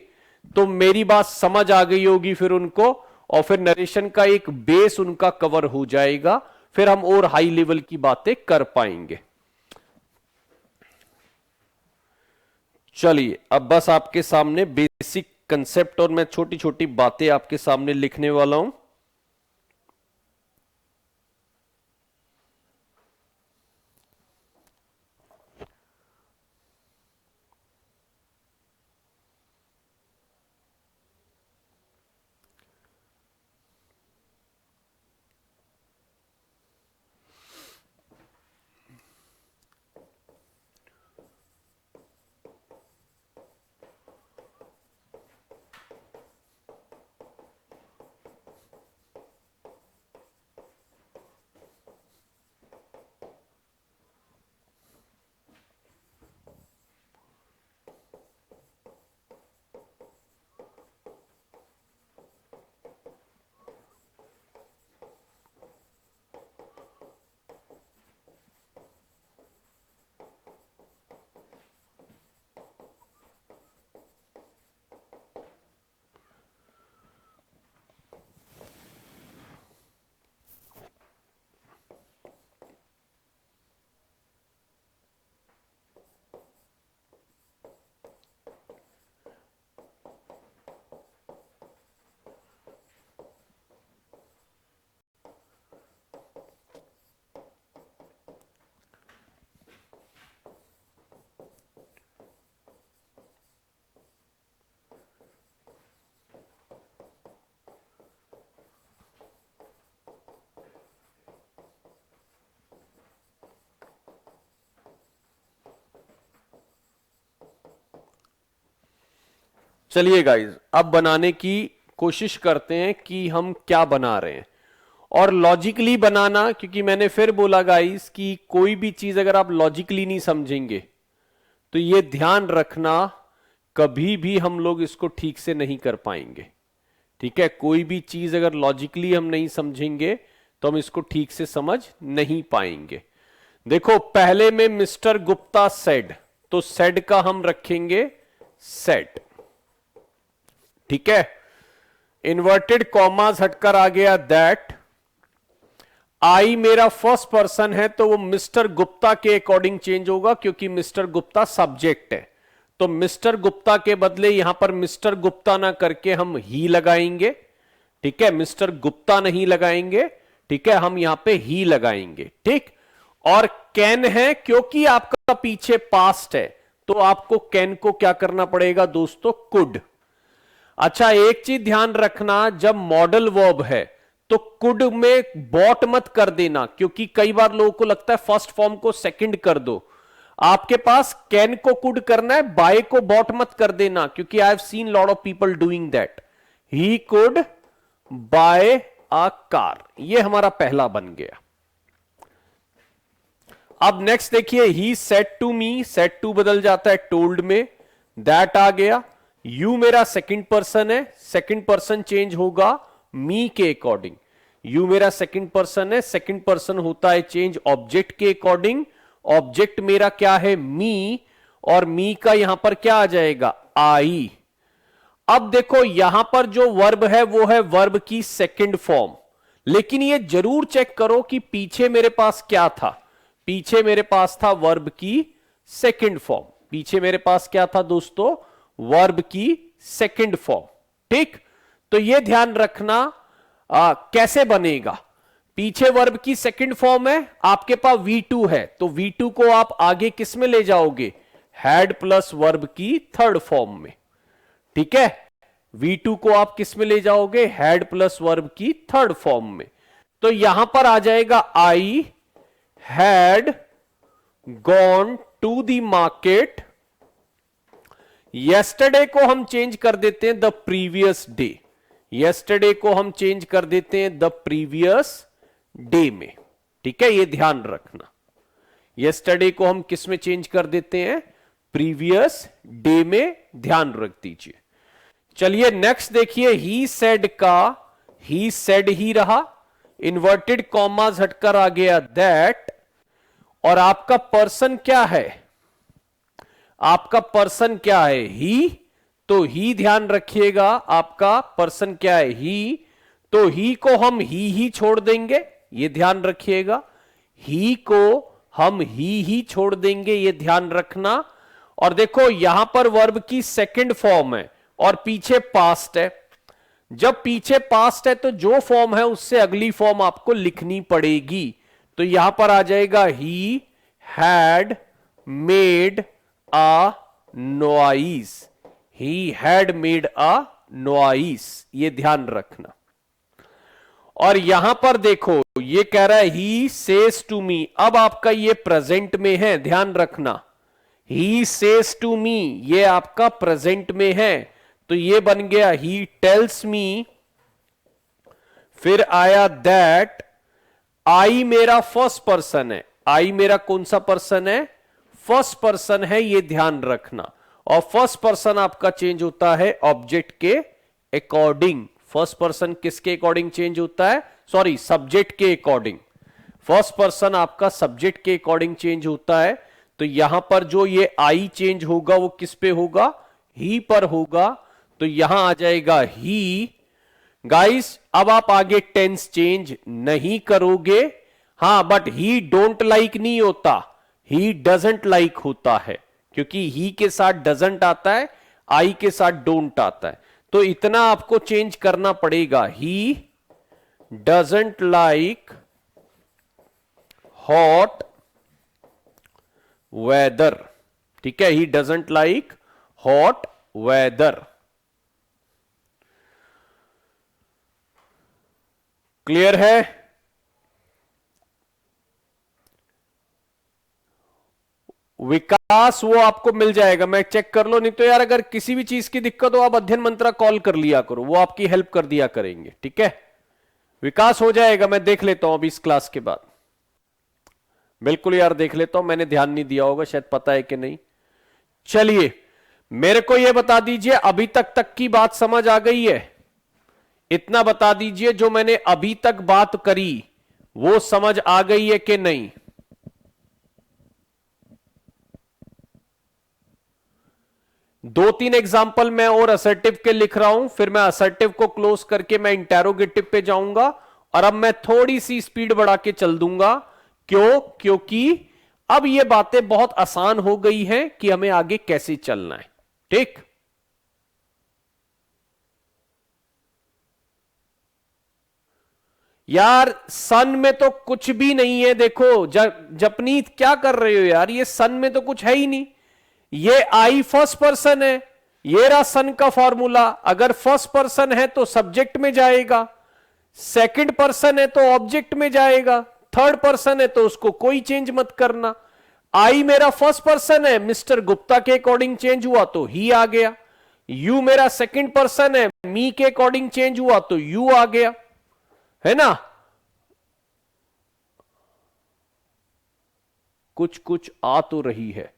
तो मेरी बात समझ आ गई होगी फिर उनको, और फिर नरेशन का एक बेस उनका कवर हो जाएगा, फिर हम और हाई लेवल की बातें कर पाएंगे। चलिए, अब बस आपके सामने बेसिक कंसेप्ट और मैं छोटी छोटी बातें आपके सामने लिखने वाला हूं। चलिए गाइज, अब बनाने की कोशिश करते हैं कि हम क्या बना रहे हैं, और लॉजिकली बनाना, क्योंकि मैंने फिर बोला गाइज कि कोई भी चीज अगर आप लॉजिकली नहीं समझेंगे तो ये ध्यान रखना, कभी भी हम लोग इसको ठीक से नहीं कर पाएंगे। ठीक है, कोई भी चीज अगर लॉजिकली हम नहीं समझेंगे तो हम इसको ठीक से समझ नहीं पाएंगे। देखो, पहले में मिस्टर गुप्ता सेड, तो सेड का हम रखेंगे सेड। ठीक है, इन्वर्टेड कॉमास हटकर आ गया दैट। आई मेरा फर्स्ट पर्सन है तो वो मिस्टर गुप्ता के अकॉर्डिंग चेंज होगा, क्योंकि मिस्टर गुप्ता सब्जेक्ट है। तो मिस्टर गुप्ता के बदले यहां पर मिस्टर गुप्ता ना करके हम ही लगाएंगे। ठीक है, मिस्टर गुप्ता नहीं लगाएंगे। ठीक है, हम यहां पे ही लगाएंगे। ठीक, और कैन है, क्योंकि आपका पीछे पास्ट है तो आपको कैन को क्या करना पड़ेगा दोस्तों, कुड। अच्छा, एक चीज ध्यान रखना, जब मॉडल वर्ब है तो कुड में बॉट मत कर देना, क्योंकि कई बार लोगों को लगता है फर्स्ट फॉर्म को सेकंड कर दो। आपके पास कैन को कुड करना है, बाय को बॉट मत कर देना, क्योंकि I have seen lot of people doing that. He could buy a car, ये हमारा पहला बन गया। अब नेक्स्ट देखिए, he said to me, said to बदल जाता है टोल्ड में, दैट आ गया। यू मेरा सेकंड पर्सन है, सेकंड पर्सन चेंज होगा मी के अकॉर्डिंग। यू मेरा सेकंड पर्सन है, सेकंड पर्सन होता है चेंज ऑब्जेक्ट के अकॉर्डिंग। ऑब्जेक्ट मेरा क्या है, मी, और मी का यहां पर क्या आ जाएगा, आई। अब देखो, यहां पर जो वर्ब है वो है वर्ब की सेकंड फॉर्म, लेकिन ये जरूर चेक करो कि पीछे मेरे पास क्या था। पीछे मेरे पास था वर्ब की सेकंड फॉर्म। पीछे मेरे पास क्या था दोस्तों, वर्ब की सेकंड फॉर्म। ठीक, तो ये ध्यान रखना कैसे बनेगा। पीछे वर्ब की सेकंड फॉर्म है, आपके पास V2 है, तो V2 को आप आगे किस में ले जाओगे, हैड प्लस वर्ब की थर्ड फॉर्म में। ठीक है, V2 को आप किस में ले जाओगे, हैड प्लस वर्ब की थर्ड फॉर्म में। तो यहां पर आ जाएगा I had gone to the market. Yesterday को हम चेंज कर देते हैं द प्रीवियस डे। यस्टरडे को हम चेंज कर देते हैं द प्रीवियस डे में। ठीक है, ये ध्यान रखना, यस्टरडे को हम किस में चेंज कर देते हैं, प्रीवियस डे में, ध्यान रख दीजिए। चलिए नेक्स्ट देखिए, ही सेड का ही सेड ही रहा, इन्वर्टेड कॉमास हटकर आ गया दैट, और आपका पर्सन क्या है, आपका पर्सन क्या है, ही। तो ही ध्यान रखिएगा, आपका पर्सन क्या है, ही। तो ही को हम ही छोड़ देंगे, ये ध्यान रखिएगा। ही को हम ही छोड़ देंगे, ये ध्यान रखना। और देखो, यहां पर वर्ब की सेकंड फॉर्म है और पीछे पास्ट है। जब पीछे पास्ट है तो जो फॉर्म है उससे अगली फॉर्म आपको लिखनी पड़ेगी। तो यहां पर आ जाएगा he had made a noise. He had made a noise, ये ध्यान रखना। और यहां पर देखो, ये कह रहा है ही सेज टू मी, अब आपका ये प्रेजेंट में है, ध्यान रखना। ही सेज टू मी, ये आपका प्रेजेंट में है, तो ये बन गया ही टेल्स मी। फिर आया दैट, आई मेरा फर्स्ट पर्सन है। आई मेरा कौन सा पर्सन है, फर्स्ट पर्सन है, ये ध्यान रखना। और फर्स्ट पर्सन आपका चेंज होता है ऑब्जेक्ट के अकॉर्डिंग। फर्स्ट पर्सन किसके अकॉर्डिंग चेंज होता है, सॉरी, सब्जेक्ट के अकॉर्डिंग। फर्स्ट पर्सन आपका सब्जेक्ट के अकॉर्डिंग चेंज होता है। तो यहां पर जो ये आई चेंज होगा वो किस पे होगा, ही पर होगा। तो यहां आ जाएगा ही। गाइस, अब आप आगे टेंस चेंज नहीं करोगे। हां, बट ही डोंट लाइक नहीं होता, ही डजंट लाइक होता है, क्योंकि ही के साथ डजंट आता है, आई के साथ डोंट आता है। तो इतना आपको चेंज करना पड़ेगा, he doesn't like hot weather. ठीक है, he doesn't like hot weather. Clear है। विकास वो आपको मिल जाएगा, मैं चेक कर लो, नहीं तो यार अगर किसी भी चीज की दिक्कत हो आप अध्ययन मंत्रा कॉल कर लिया करो, वो आपकी हेल्प कर दिया करेंगे, ठीक है। विकास हो जाएगा, मैं देख लेता हूं अभी इस क्लास के बाद। बिल्कुल यार देख लेता हूं, मैंने ध्यान नहीं दिया होगा, शायद पता है कि नहीं। चलिए मेरे को यह बता दीजिए, अभी तक की बात समझ आ गई है? इतना बता दीजिए, जो मैंने अभी तक बात करी वो समझ आ गई है कि नहीं? दो तीन एग्जाम्पल मैं और असर्टिव के लिख रहा हूं, फिर मैं असर्टिव को क्लोज करके मैं इंटेरोगेटिव पे जाऊंगा, और अब मैं थोड़ी सी स्पीड बढ़ा के चल दूंगा। क्यों? क्योंकि अब ये बातें बहुत आसान हो गई हैं कि हमें आगे कैसे चलना है, ठीक। यार सन में तो कुछ भी नहीं है, देखो जपनीत क्या कर रहे हो यार, ये सन में तो कुछ है ही नहीं। ये आई फर्स्ट पर्सन है, ये रहा सन का फॉर्मूला। अगर फर्स्ट पर्सन है तो सब्जेक्ट में जाएगा, सेकंड पर्सन है तो ऑब्जेक्ट में जाएगा, थर्ड पर्सन है तो उसको कोई चेंज मत करना। आई मेरा फर्स्ट पर्सन है, मिस्टर गुप्ता के अकॉर्डिंग चेंज हुआ तो ही आ गया। यू मेरा सेकंड पर्सन है, मी के अकॉर्डिंग चेंज हुआ तो यू आ गया, है ना। कुछ कुछ आ तो रही है।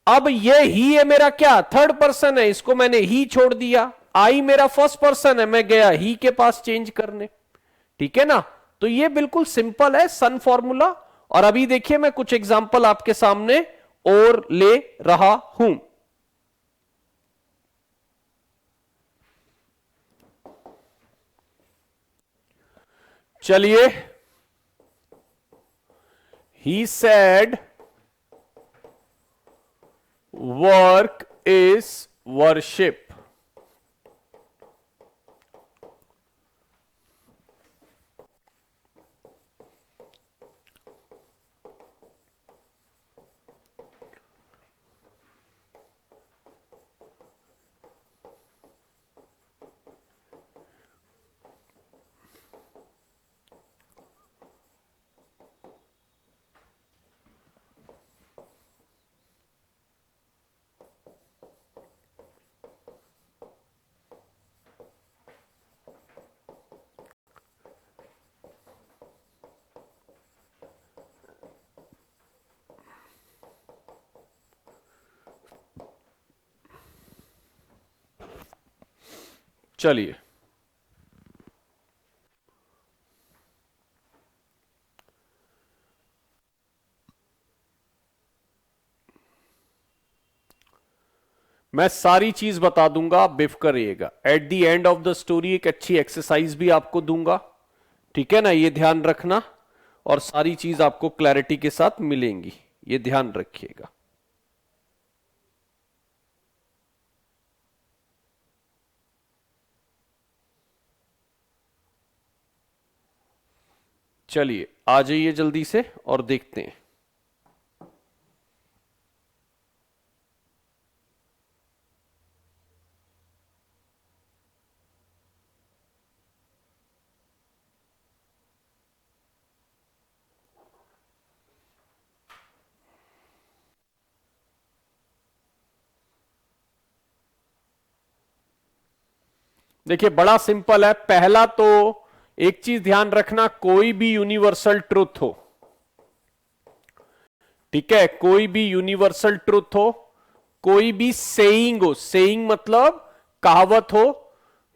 अब ये ही है मेरा क्या, थर्ड पर्सन है, इसको मैंने ही छोड़ दिया। आई मेरा फर्स्ट पर्सन है, मैं गया ही के पास चेंज करने, ठीक है ना। तो ये बिल्कुल सिंपल है सन फॉर्मूला। और अभी देखिए मैं कुछ एग्जांपल आपके सामने और ले रहा हूं। चलिए, he said work is worship. चलिए, मैं सारी चीज बता दूंगा, आप बेफिक्र रहिएगा। At the end of the story एक अच्छी एक्सरसाइज भी आपको दूंगा, ठीक है ना, ये ध्यान रखना। और सारी चीज आपको क्लैरिटी के साथ मिलेंगी, ये ध्यान रखिएगा। चलिए आ जाइए जल्दी से और देखते हैं। देखिए बड़ा सिंपल है। पहला तो एक चीज ध्यान रखना, कोई भी यूनिवर्सल ट्रुथ हो, ठीक है, कोई भी यूनिवर्सल ट्रुथ हो, कोई भी सेइंग हो, सेइंग मतलब कहावत हो,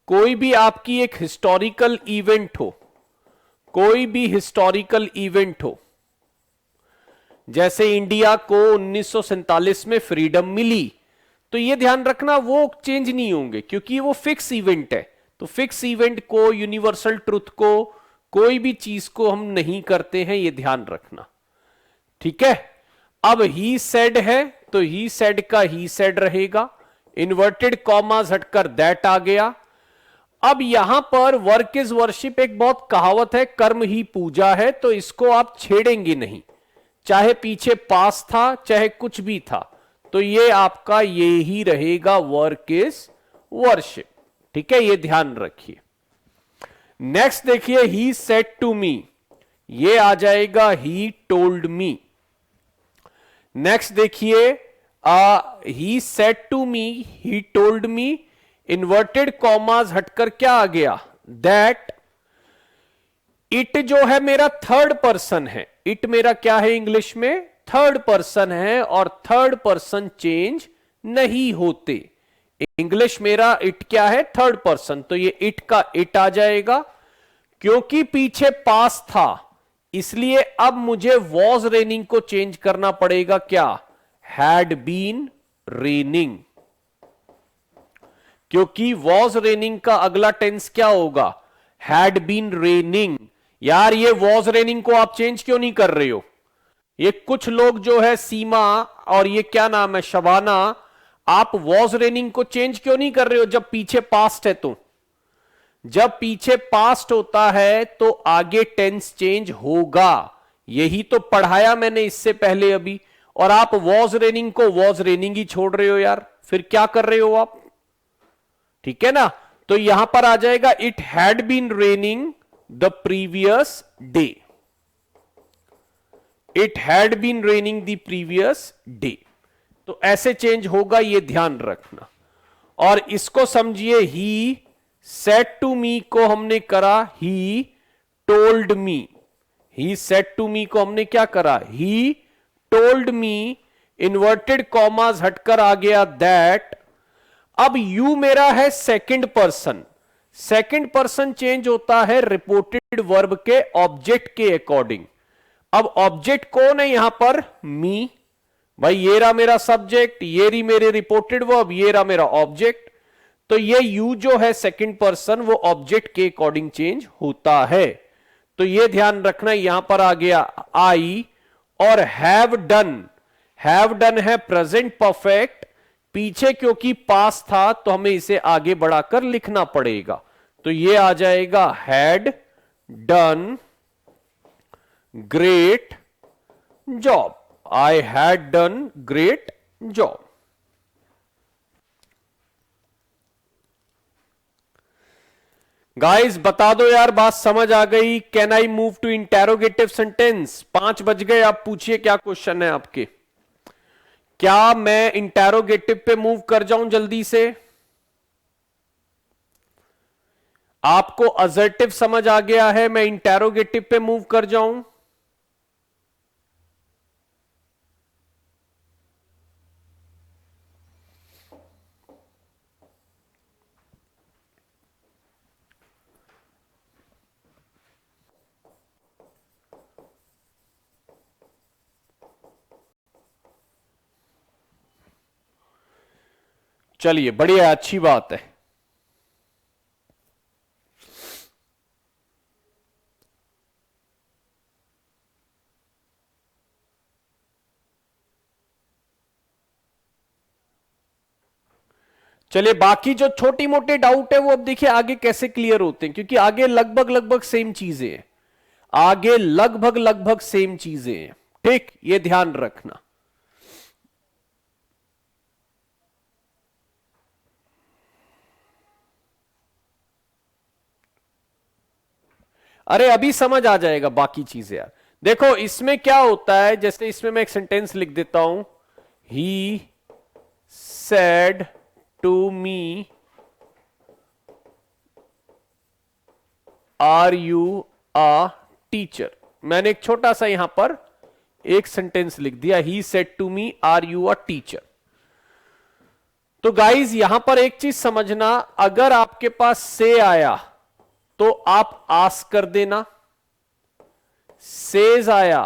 कोई भी आपकी एक हिस्टोरिकल इवेंट हो, कोई भी हिस्टोरिकल इवेंट हो, जैसे इंडिया को 1947 में फ्रीडम मिली, तो यह ध्यान रखना वो चेंज नहीं होंगे क्योंकि वो फिक्स इवेंट है। तो फिक्स इवेंट को, यूनिवर्सल ट्रुथ को, कोई भी चीज को हम नहीं करते हैं, यह ध्यान रखना, ठीक है। अब ही सेड है तो ही सेड का ही सेड रहेगा, इन्वर्टेड कॉमास हटकर दैट आ गया। अब यहां पर वर्क इज वर्शिप एक बहुत कहावत है, कर्म ही पूजा है, तो इसको आप छेड़ेंगे नहीं, चाहे पीछे पास था चाहे कुछ भी था, तो ये आपका ये ही रहेगा, वर्क इज वर्शिप, ठीक है, ये ध्यान रखिए। नेक्स्ट देखिए, ही सेड टू मी, ये आ जाएगा ही टोल्ड मी। नेक्स्ट देखिए, he said to me, he told me, inverted commas हटकर क्या आ गया, दैट। इट जो है मेरा थर्ड पर्सन है, इट मेरा क्या है इंग्लिश में, थर्ड पर्सन है, और थर्ड पर्सन चेंज नहीं होते। इंग्लिश मेरा इट क्या है, थर्ड पर्सन, तो ये इट का इट आ जाएगा। क्योंकि पीछे पास था इसलिए अब मुझे वॉज रेनिंग को चेंज करना पड़ेगा, क्या, हैड बीन रेनिंग। क्योंकि वॉज रेनिंग का अगला टेंस क्या होगा, हैड बीन रेनिंग। यार ये वॉज रेनिंग को आप चेंज क्यों नहीं कर रहे हो? ये कुछ लोग जो है सीमा और ये क्या नाम है शबाना, आप वॉज रेनिंग को चेंज क्यों नहीं कर रहे हो जब पीछे पास्ट है? तो जब पीछे पास्ट होता है तो आगे टेंस चेंज होगा, यही तो पढ़ाया मैंने इससे पहले अभी। और आप वॉज रेनिंग को वॉज रेनिंग ही छोड़ रहे हो यार, फिर क्या कर रहे हो आप? ठीक है ना, तो यहां पर आ जाएगा it had been raining the previous day, it had been raining the previous day. तो ऐसे चेंज होगा, ये ध्यान रखना। और इसको समझिए, ही सेड टू मी को हमने करा he told me, he said to me को हमने क्या करा, he told me, inverted commas हटकर आ गया दैट। अब यू मेरा है second person, second person change होता है रिपोर्टेड वर्ब के ऑब्जेक्ट के अकॉर्डिंग। अब ऑब्जेक्ट कौन है यहां पर, मी। भाई ये रहा मेरा सब्जेक्ट, ये रही मेरे रिपोर्टेड वर्ब, ये रहा मेरा ऑब्जेक्ट। तो ये यू जो है सेकंड पर्सन वो ऑब्जेक्ट के अकॉर्डिंग चेंज होता है। तो ये ध्यान रखना, यहां पर आ गया आई। और हैव डन है प्रेजेंट परफेक्ट, पीछे क्योंकि पास था तो हमें इसे आगे बढ़ाकर लिखना पड़ेगा। तो ये आ जाएगा had done great job, I had done great job. Guys बता दो यार, बात समझ आ गई? Can I move to interrogative sentence? 5 बज गए, आप पूछिए क्या क्वेश्चन है आपके। क्या मैं इंटेरोगेटिव पे मूव कर जाऊं जल्दी से? आपको असर्टिव समझ आ गया है, मैं इंटेरोगेटिव पे मूव कर जाऊं? चलिए बढ़िया, अच्छी बात है। चलिए बाकी जो छोटी मोटी डाउट है वो अब देखिए आगे कैसे क्लियर होते हैं, क्योंकि आगे लगभग लगभग सेम चीजें हैं, आगे लगभग लगभग सेम चीजें हैं। ठीक, ये ध्यान रखना। अरे अभी समझ आ जाएगा बाकी चीजें यार। देखो इसमें क्या होता है, जैसे इसमें मैं एक सेंटेंस लिख देता हूं, he said to me are you a teacher. मैंने एक छोटा सा यहां पर एक सेंटेंस लिख दिया, he said to me are you a teacher. तो गाइज यहां पर एक चीज समझना, अगर आपके पास से आया तो आप आस्क कर देना, सेज आया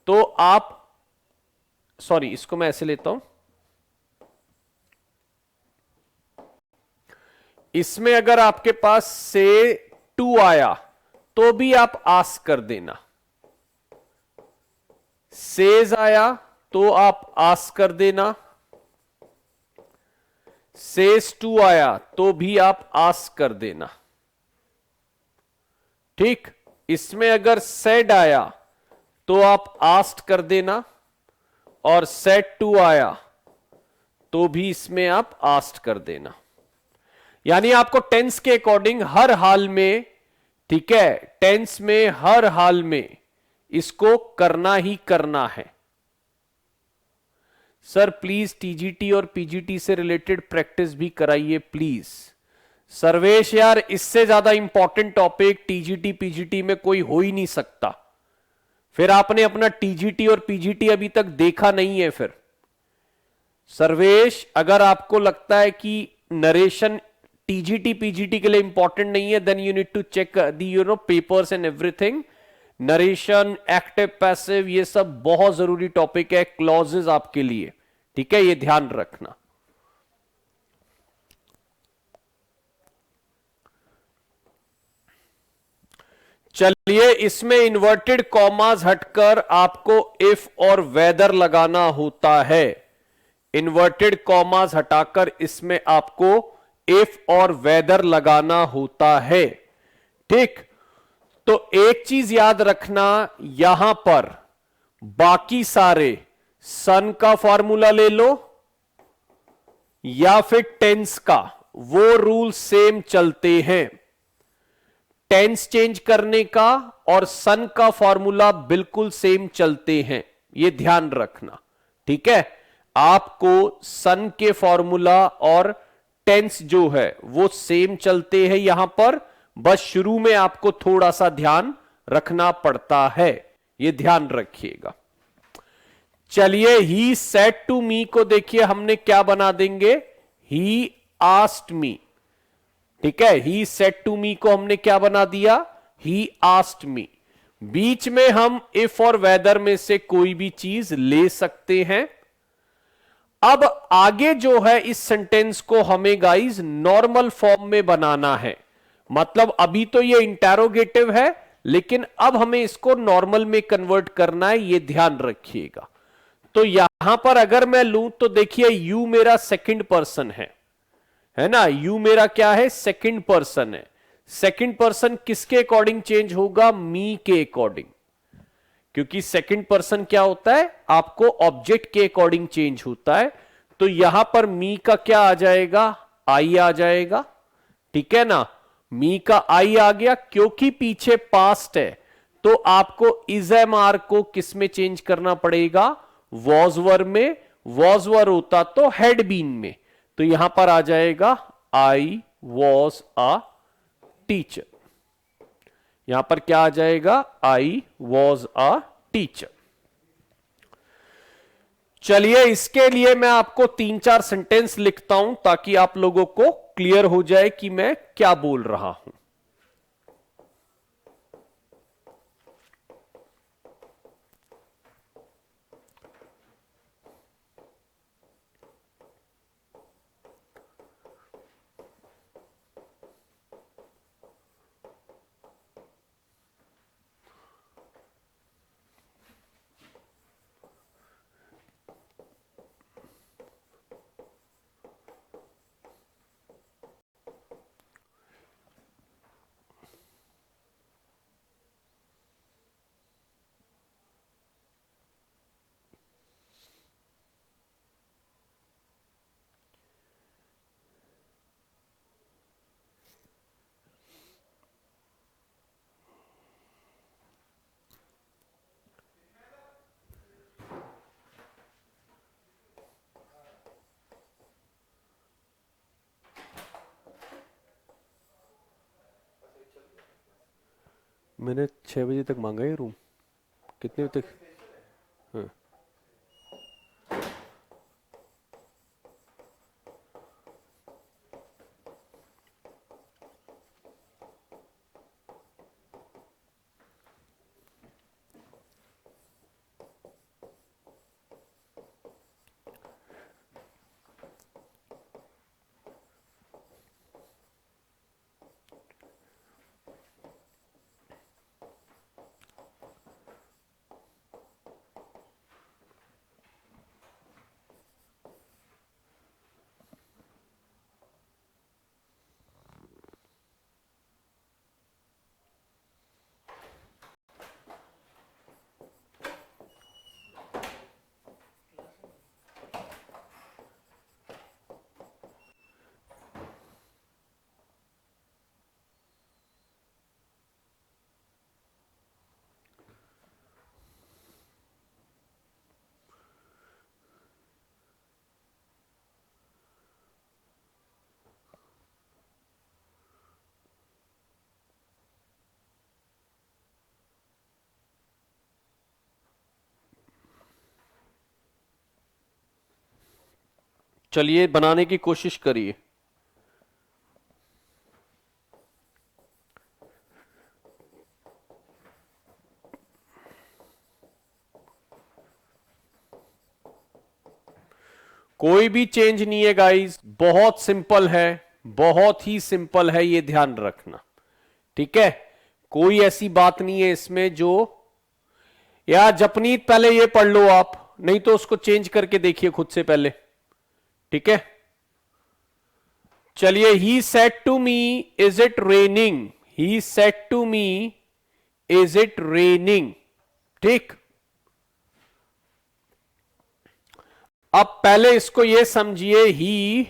तो आप, सॉरी इसको मैं ऐसे लेता हूं, इसमें अगर आपके पास से टू आया तो भी आप आस्क कर देना, सेज आया तो आप आस्क कर देना, सेज टू आया तो भी आप आस्क कर देना। ठीक, इसमें अगर सेड आया तो आप आस्क कर देना, और सेड टू आया तो भी इसमें आप आस्क कर देना। यानी आपको टेंस के अकॉर्डिंग हर हाल में ठीक है, टेंस में हर हाल में इसको करना ही करना है। सर प्लीज टीजीटी और पीजीटी से रिलेटेड प्रैक्टिस भी कराइए प्लीज। सर्वेश यार, इससे ज्यादा इंपॉर्टेंट टॉपिक टीजीटी पीजीटी में कोई हो ही नहीं सकता। फिर आपने अपना टीजीटी और पीजीटी अभी तक देखा नहीं है। फिर सर्वेश, अगर आपको लगता है कि नरेशन टीजीटी पीजीटी के लिए इंपॉर्टेंट नहीं है, then you need to check the papers and everything. Narration, active passive, ये सब बहुत जरूरी टॉपिक है, क्लॉजेस आपके लिए। ठीक है, ये ध्यान रखना। चलिए, इसमें इन्वर्टेड कॉमास हटकर आपको इफ और वेदर लगाना होता है। इन्वर्टेड कॉमास हटाकर इसमें आपको इफ और वेदर लगाना होता है। ठीक, तो एक चीज याद रखना, यहां पर बाकी सारे सन का फॉर्मूला ले लो या फिर टेंस का, वो रूल सेम चलते हैं। टेंस चेंज करने का और सन का फॉर्मूला बिल्कुल सेम चलते हैं, ये ध्यान रखना। ठीक है, आपको सन के फॉर्मूला और टेंस जो है वो सेम चलते हैं यहां पर, बस शुरू में आपको थोड़ा सा ध्यान रखना पड़ता है, ये ध्यान रखिएगा। चलिए, ही सेड टू मी को देखिए हमने क्या बना देंगे, ही आस्क्ड मी। ठीक है, ही सेड टू मी को हमने क्या बना दिया, ही आस्क्ड मी। बीच में हम इफ और वेदर में से कोई भी चीज ले सकते हैं। अब आगे जो है इस सेंटेंस को हमें गाइस नॉर्मल फॉर्म में बनाना है। मतलब अभी तो ये इंटेरोगेटिव है, लेकिन अब हमें इसको नॉर्मल में कन्वर्ट करना है, ये ध्यान रखिएगा। तो यहां पर अगर मैं लूं तो देखिए, यू मेरा सेकंड पर्सन है ना, यू मेरा क्या है, सेकंड पर्सन है। सेकंड पर्सन किसके अकॉर्डिंग चेंज होगा, मी के अकॉर्डिंग, क्योंकि सेकंड पर्सन क्या होता है, आपको ऑब्जेक्ट के अकॉर्डिंग चेंज होता है। तो यहां पर मी का क्या आ जाएगा, आई आ जाएगा। ठीक है ना, मी का आई आ गया, क्योंकि पीछे पास्ट है तो आपको इज एम आर को किस में चेंज करना पड़ेगा, वॉज वर में। वॉज वर होता तो हैड बीन में, तो यहां पर आ जाएगा आई वॉज अ टीचर। यहां पर क्या आ जाएगा, आई वॉज अ टीचर। चलिए, इसके लिए मैं आपको 3-4 सेंटेंस लिखता हूं ताकि आप लोगों को क्लियर हो जाए कि मैं क्या बोल रहा हूं। मैंने 6 बजे तक मांगा है रूम, कितने बजे तक? हाँ। चलिए बनाने की कोशिश करिए। कोई भी चेंज नहीं है गाइस, बहुत सिंपल है, बहुत ही सिंपल है, ये ध्यान रखना। ठीक है, कोई ऐसी बात नहीं है इसमें जो, या जपनीत पहले ये पढ़ लो आप, नहीं तो उसको चेंज करके देखिए खुद से पहले। ठीक है, चलिए, he said to me is it raining, he said to me is it raining. ठीक, अब पहले इसको ये समझिए, ही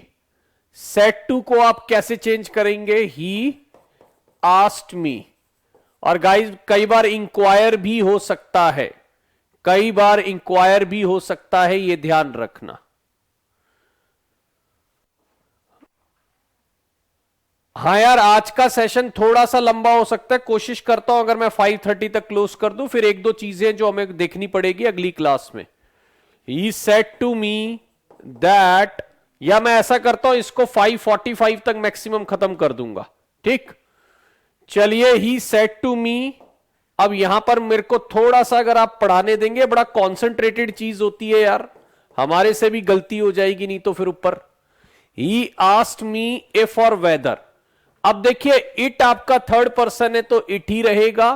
सेड टू को आप कैसे चेंज करेंगे, ही आस्क्ड मी। और गाइस कई बार इंक्वायर भी हो सकता है, कई बार इंक्वायर भी हो सकता है, ये ध्यान रखना। हाँ यार, आज का सेशन थोड़ा सा लंबा हो सकता है, कोशिश करता हूं अगर मैं 5:30 तक क्लोज कर दूं, फिर एक दो चीजें जो हमें देखनी पड़ेगी अगली क्लास में। He said to me that, या मैं ऐसा करता हूं इसको 5:45 तक मैक्सिमम खत्म कर दूंगा। ठीक, चलिए, he said to me, अब यहां पर मेरे को थोड़ा सा अगर आप पढ़ाने देंगे, बड़ा कॉन्सेंट्रेटेड चीज होती है यार, हमारे से भी गलती हो जाएगी नहीं तो फिर ऊपर। He asked me if or whether, अब देखिए इट आपका थर्ड पर्सन है तो इट ही रहेगा।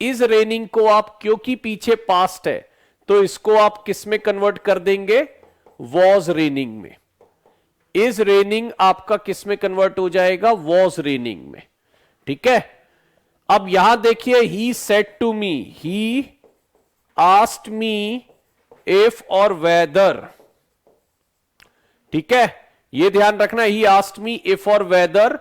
इज रेनिंग को आप, क्योंकि पीछे पास्ट है तो इसको आप किस में कन्वर्ट कर देंगे, वॉज रेनिंग में। इज रेनिंग आपका किस में कन्वर्ट हो जाएगा, वॉज रेनिंग में। ठीक है, अब यहां देखिए, he said to me, he asked me if or whether. ठीक है, ये ध्यान रखना, he asked me if or whether.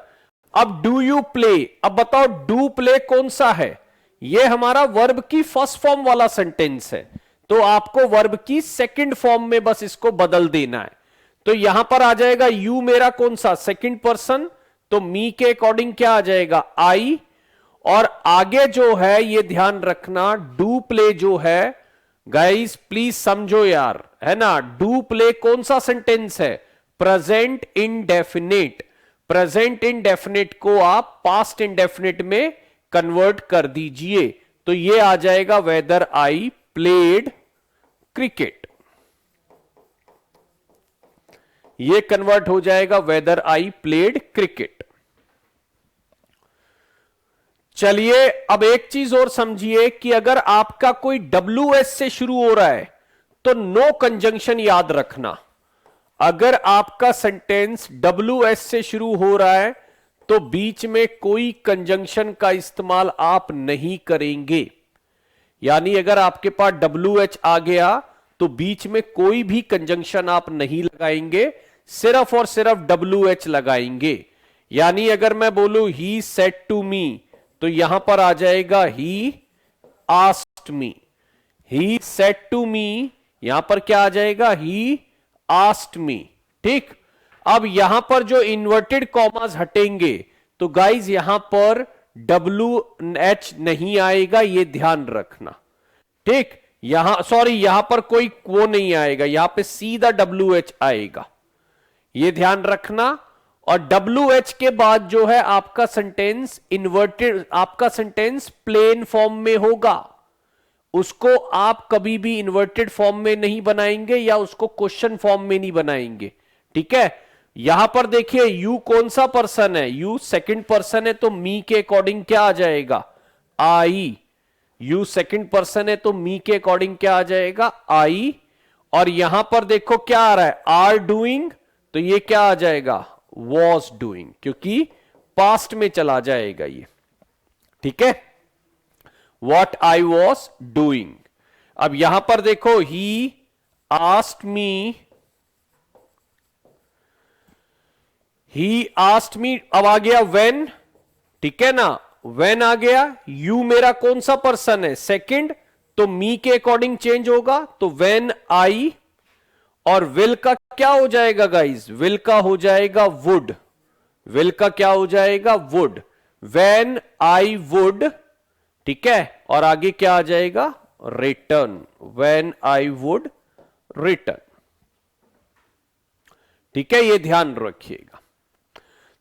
अब डू यू प्ले, अब बताओ डू प्ले कौन सा है, ये हमारा वर्ब की फर्स्ट फॉर्म वाला सेंटेंस है, तो आपको वर्ब की सेकंड फॉर्म में बस इसको बदल देना है। तो यहां पर आ जाएगा यू मेरा कौन सा, सेकंड पर्सन, तो मी के अकॉर्डिंग क्या आ जाएगा, आई। और आगे जो है ये ध्यान रखना, डू प्ले जो है, गाइस प्लीज समझो यार, है ना, डू प्ले कौन सा सेंटेंस है, प्रेजेंट इंडेफिनिट। प्रेजेंट इंडेफिनिट को आप पास्ट इंडेफिनिट में कन्वर्ट कर दीजिए, तो ये आ जाएगा वेदर आई प्लेड क्रिकेट, ये कन्वर्ट हो जाएगा वेदर आई प्लेड क्रिकेट। चलिए, अब एक चीज और समझिए कि अगर आपका कोई WS से शुरू हो रहा है तो नो कंजंक्शन याद रखना। अगर आपका सेंटेंस WS से शुरू हो रहा है तो बीच में कोई कंजंक्शन का इस्तेमाल आप नहीं करेंगे। यानी अगर आपके पास WH आ गया तो बीच में कोई भी कंजंक्शन आप नहीं लगाएंगे, सिर्फ और सिर्फ WH लगाएंगे। यानी अगर मैं बोलूं ही सेड टू मी, तो यहां पर आ जाएगा he asked me. He said to me, यहां पर क्या आ जाएगा, ही आस्क्ड मी। ठीक, अब यहां पर जो इन्वर्टेड कॉमास हटेंगे तो गाइज यहां पर WH नहीं आएगा, ये ध्यान रखना। ठीक, यहां सॉरी, यहां पर कोई वो नहीं आएगा, यहां पे सीधा WH आएगा, ये ध्यान रखना। और WH के बाद जो है आपका सेंटेंस इन्वर्टेड, आपका सेंटेंस प्लेन फॉर्म में होगा, उसको आप कभी भी इन्वर्टेड फॉर्म में नहीं बनाएंगे या उसको क्वेश्चन फॉर्म में नहीं बनाएंगे। ठीक है, यहां पर देखिए यू कौन सा पर्सन है, यू सेकंड पर्सन है तो मी के अकॉर्डिंग क्या आ जाएगा, आई। यू सेकंड पर्सन है तो मी के अकॉर्डिंग क्या आ जाएगा, आई। और यहां पर देखो क्या आ रहा है, आर डूइंग, तो ये क्या आ जाएगा, वॉज डूइंग, क्योंकि पास्ट में चला जाएगा ये। ठीक है, वॉट आई वॉज डूइंग। अब यहां पर देखो, ही आस्क्ड मी, ही आस्क्ड मी, अब आ गया व्हेन। ठीक है ना, व्हेन आ गया, यू मेरा कौन सा पर्सन है, सेकंड, तो मी के अकॉर्डिंग चेंज होगा, तो व्हेन आई। और विल का क्या हो जाएगा गाइस, विल का हो जाएगा वुड, विल का क्या हो जाएगा, वुड, व्हेन आई वुड। ठीक है, और आगे क्या आ जाएगा, return, when I would return. ठीक है, ये ध्यान रखिएगा।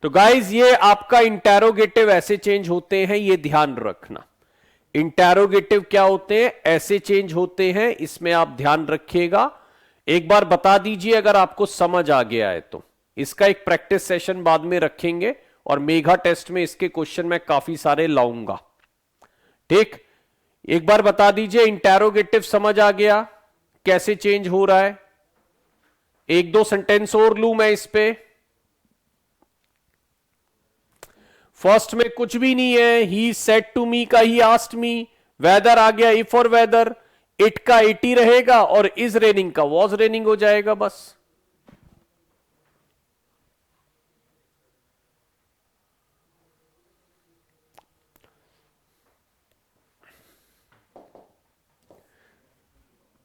तो गाइज ये आपका इंटेरोगेटिव ऐसे चेंज होते हैं, ये ध्यान रखना। इंटेरोगेटिव क्या होते हैं, ऐसे चेंज होते हैं, इसमें आप ध्यान रखिएगा। एक बार बता दीजिए अगर आपको समझ आ गया है तो। इसका एक प्रैक्टिस सेशन बाद में रखेंगे और मेगा टेस्ट में इसके क्वेश्चन मैं काफी सारे लाऊंगा। ठीक, एक बार बता दीजिए इंटेरोगेटिव समझ आ गया कैसे चेंज हो रहा है। एक दो सेंटेंस और लूं मैं इस पे। फर्स्ट में कुछ भी नहीं है, ही सेड टू मी का ही आस्क्ड मी, वेदर आ गया इफ और वेदर, इट का इट ही रहेगा और इज रेनिंग का वॉज रेनिंग हो जाएगा बस।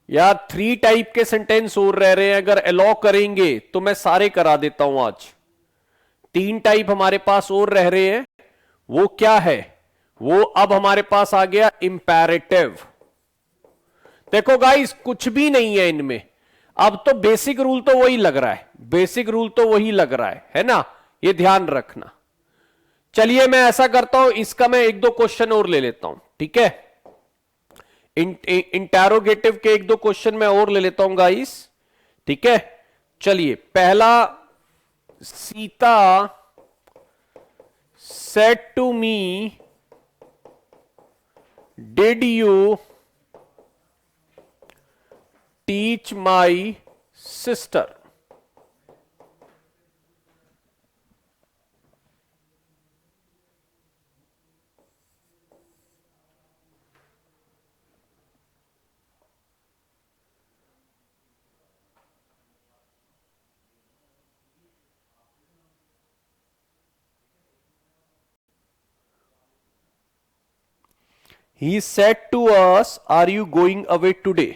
यार 3 टाइप के सेंटेंस और रह रहे हैं, अगर अलाउ करेंगे तो मैं सारे करा देता हूं आज। 3 टाइप हमारे पास और रह रहे हैं, वो क्या है, वो अब हमारे पास आ गया इंपैरेटिव। देखो गाइस कुछ भी नहीं है इनमें, अब तो बेसिक रूल तो वही लग रहा है, बेसिक रूल तो वही लग रहा है ना, ये ध्यान रखना। चलिए मैं ऐसा करता हूं, इसका मैं एक दो क्वेश्चन और ले लेता हूं, ठीक है। इंटेरोगेटिव के एक दो क्वेश्चन मैं और ले लेता हूं गाइस, ठीक है। चलिए पहला, Sita said to me did you teach my sister. He said to us, are you going away today?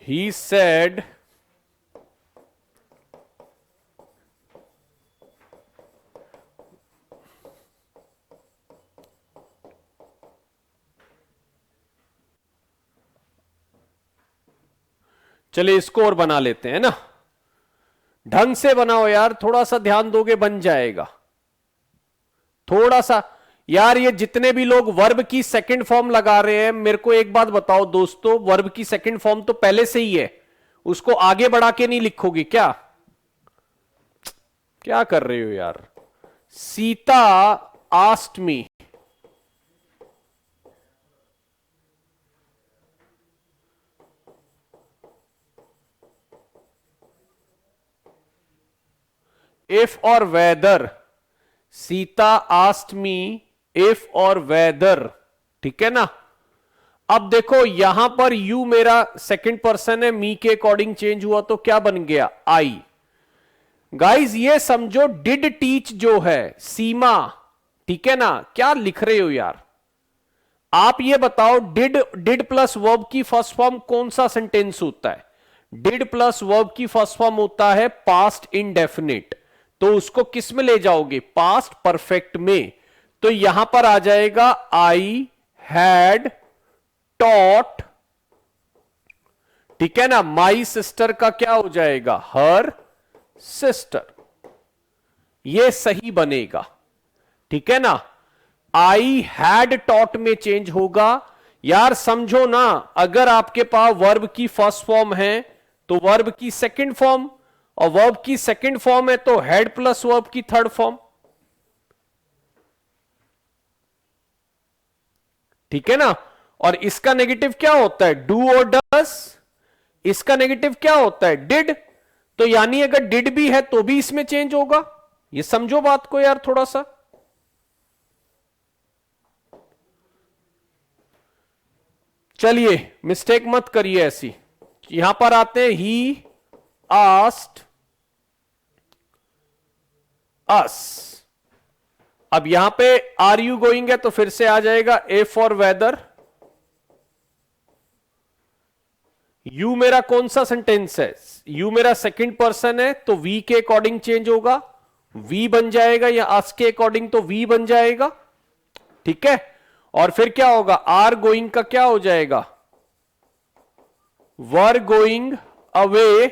He said, चलिए इसको और बना लेते हैं ना, ढंग से बनाओ यार, थोड़ा सा ध्यान दोगे बन जाएगा, थोड़ा सा। यार ये जितने भी लोग वर्ब की सेकंड फॉर्म लगा रहे हैं, मेरे को एक बात बताओ दोस्तों, वर्ब की सेकंड फॉर्म तो पहले से ही है, उसको आगे बढ़ा के नहीं लिखोगे क्या? क्या कर रहे हो यार। Sita asked me, if or whether, Sita asked me if or whether, ठीक है ना। अब देखो यहां पर यू मेरा सेकंड पर्सन है, मी के अकॉर्डिंग चेंज हुआ तो क्या बन गया, आई। गाइज ये समझो डिड टीच जो है सीमा, ठीक है ना। क्या लिख रहे हो यार आप, ये बताओ डिड प्लस वर्ब की फर्स्ट फॉर्म कौन सा सेंटेंस होता है? डिड प्लस वर्ब की फर्स्ट फॉर्म होता है पास्ट इंडेफिनिट, तो उसको किस में ले जाओगे, पास्ट परफेक्ट में। तो यहां पर आ जाएगा आई हैड टॉट, ठीक है ना। माई सिस्टर का क्या हो जाएगा, हर सिस्टर, ये सही बनेगा, ठीक है ना। आई हैड टॉट में चेंज होगा। यार समझो ना, अगर आपके पास वर्ब की फर्स्ट फॉर्म है तो वर्ब की सेकंड फॉर्म, और वर्ब की सेकंड फॉर्म है तो हैड प्लस वर्ब की थर्ड फॉर्म, ठीक है ना। और इसका नेगेटिव क्या होता है, डू और डस, इसका नेगेटिव क्या होता है, डिड। तो यानी अगर डिड भी है तो भी इसमें चेंज होगा, ये समझो बात को यार थोड़ा सा। चलिए मिस्टेक मत करिए ऐसी। यहां पर आते हैं, ही आस्क्ड अस। अब यहां पे आर यू गोइंग है तो फिर से आ जाएगा ए फॉर वेदर। यू मेरा कौन सा सेंटेंस है? यू मेरा सेकंड पर्सन है तो वी के अकॉर्डिंग चेंज होगा, वी बन जाएगा, या अस के अकॉर्डिंग तो वी बन जाएगा। ठीक है, और फिर क्या होगा? आर गोइंग का क्या हो जाएगा? वर गोइंग अवे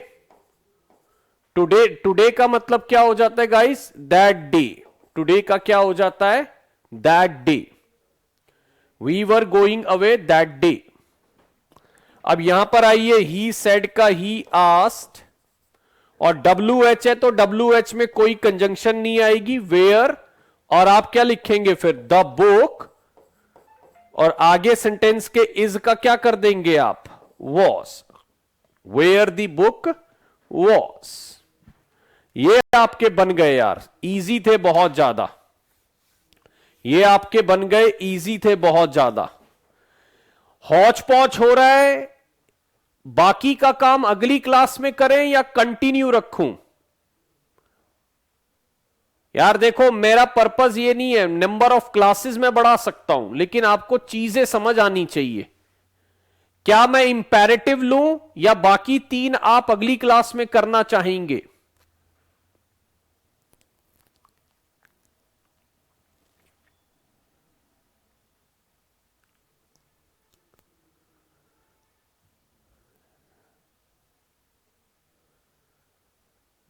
टुडे। टुडे का मतलब क्या हो जाता है गाइस? That day. टुडे का क्या हो जाता है? That day. We were going away that day. अब यहां पर आइए, ही सेड का ही आस्क्ड, और डब्ल्यू एच है तो डब्ल्यू एच में कोई कंजंक्शन नहीं आएगी, वेयर, और आप क्या लिखेंगे फिर? द बुक, और आगे सेंटेंस के इज का क्या कर देंगे आप? Was. Where the book was. ये आपके बन गए यार, इजी थे बहुत ज्यादा। ये आपके बन गए इजी थे बहुत ज्यादा। हौच पौच हो रहा है, बाकी का काम अगली क्लास में करें या कंटिन्यू रखूं? यार देखो, मेरा पर्पस ये नहीं है, नंबर ऑफ क्लासेस में बढ़ा सकता हूं, लेकिन आपको चीजें समझ आनी चाहिए। क्या मैं इंपैरेटिव लूं या बाकी 3 आप अगली क्लास में करना चाहेंगे?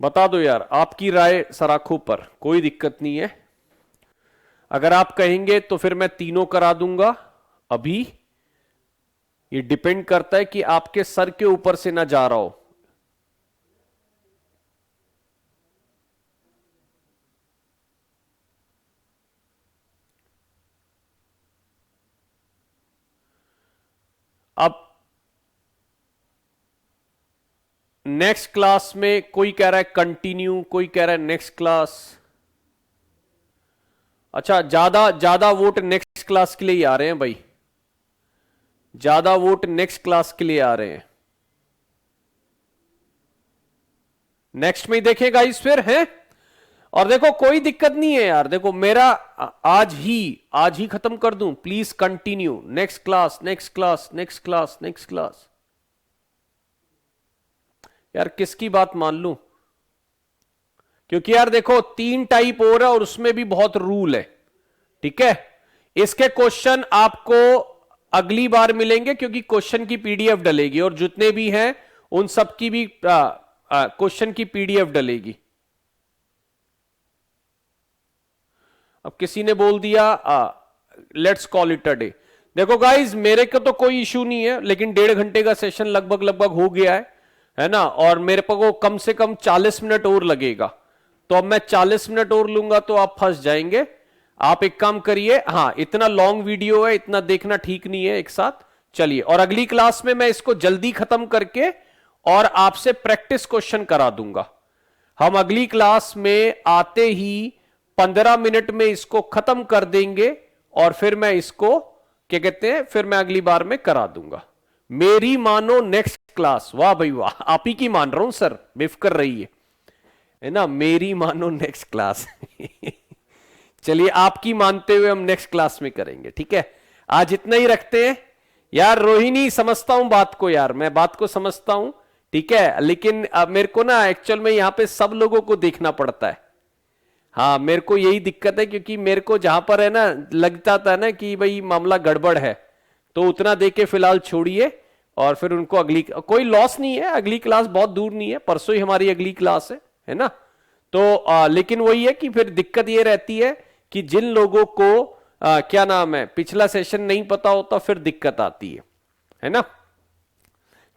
बता दो यार, आपकी राय सराखों पर, कोई दिक्कत नहीं है। अगर आप कहेंगे तो फिर मैं तीनों करा दूंगा अभी। ये डिपेंड करता है कि आपके सर के ऊपर से ना जा रहा हो। अब नेक्स्ट क्लास में कोई कह रहा है कंटिन्यू, कोई कह रहा है नेक्स्ट क्लास। अच्छा, ज्यादा ज्यादा वोट नेक्स्ट क्लास के लिए ही आ रहे हैं भाई, ज्यादा वोट नेक्स्ट क्लास के लिए आ रहे हैं। नेक्स्ट में ही देखेगा इस फिर है। और देखो कोई दिक्कत नहीं है यार, देखो मेरा आज ही खत्म कर दूं, please continue, next class, next class, next class, next class. यार किसकी बात मान लूं? क्योंकि यार देखो 3 टाइप और है और उसमें भी बहुत रूल है। ठीक है, इसके क्वेश्चन आपको अगली बार मिलेंगे, क्योंकि क्वेश्चन की पीडीएफ डलेगी, और जितने भी हैं उन सब की भी क्वेश्चन की पीडीएफ डलेगी। अब किसी ने बोल दिया let's call it a day. देखो गाइज, मेरे को तो कोई इशू नहीं है, लेकिन 1.5 घंटे का सेशन लगभग लगभग हो गया है ना, और मेरे को कम से कम 40 मिनट और लगेगा। तो अब मैं 40 मिनट और लूंगा तो आप फंस जाएंगे। आप एक काम करिए, हाँ इतना लॉन्ग वीडियो है, इतना देखना ठीक नहीं है एक साथ। चलिए, और अगली क्लास में मैं इसको जल्दी खत्म करके और आपसे प्रैक्टिस क्वेश्चन करा दूंगा। हम अगली क्लास में आते ही 15 मिनट में इसको खत्म कर देंगे, और फिर मैं इसको क्या कहते हैं, फिर मैं अगली बार में करा दूंगा। मेरी मानो नेक्स्ट क्लास। वाह भाई वाह, आप ही की मान रहा हूं सर, बेफिक्र रहिए, है ना, मेरी मानो नेक्स्ट क्लास। चलिए, आपकी मानते हुए हम नेक्स्ट क्लास में करेंगे। ठीक है, आज इतना ही रखते हैं। यार रोहिणी, समझता हूं बात को, यार मैं बात को समझता हूं, ठीक है, लेकिन अब मेरे को ना एक्चुअल में यहां पे सब लोगों को देखना पड़ता है। हाँ, मेरे को यही दिक्कत है, क्योंकि मेरे को जहां पर है ना लगता था ना कि भाई मामला गड़बड़ है, तो उतना देख के फिलहाल छोड़िए, और फिर उनको अगली, कोई लॉस नहीं है, अगली क्लास बहुत दूर नहीं है, परसों ही हमारी अगली क्लास है ना। तो लेकिन वही है कि फिर दिक्कत ये रहती है कि जिन लोगों को क्या नाम है, पिछला सेशन नहीं पता होता, फिर दिक्कत आती है ना।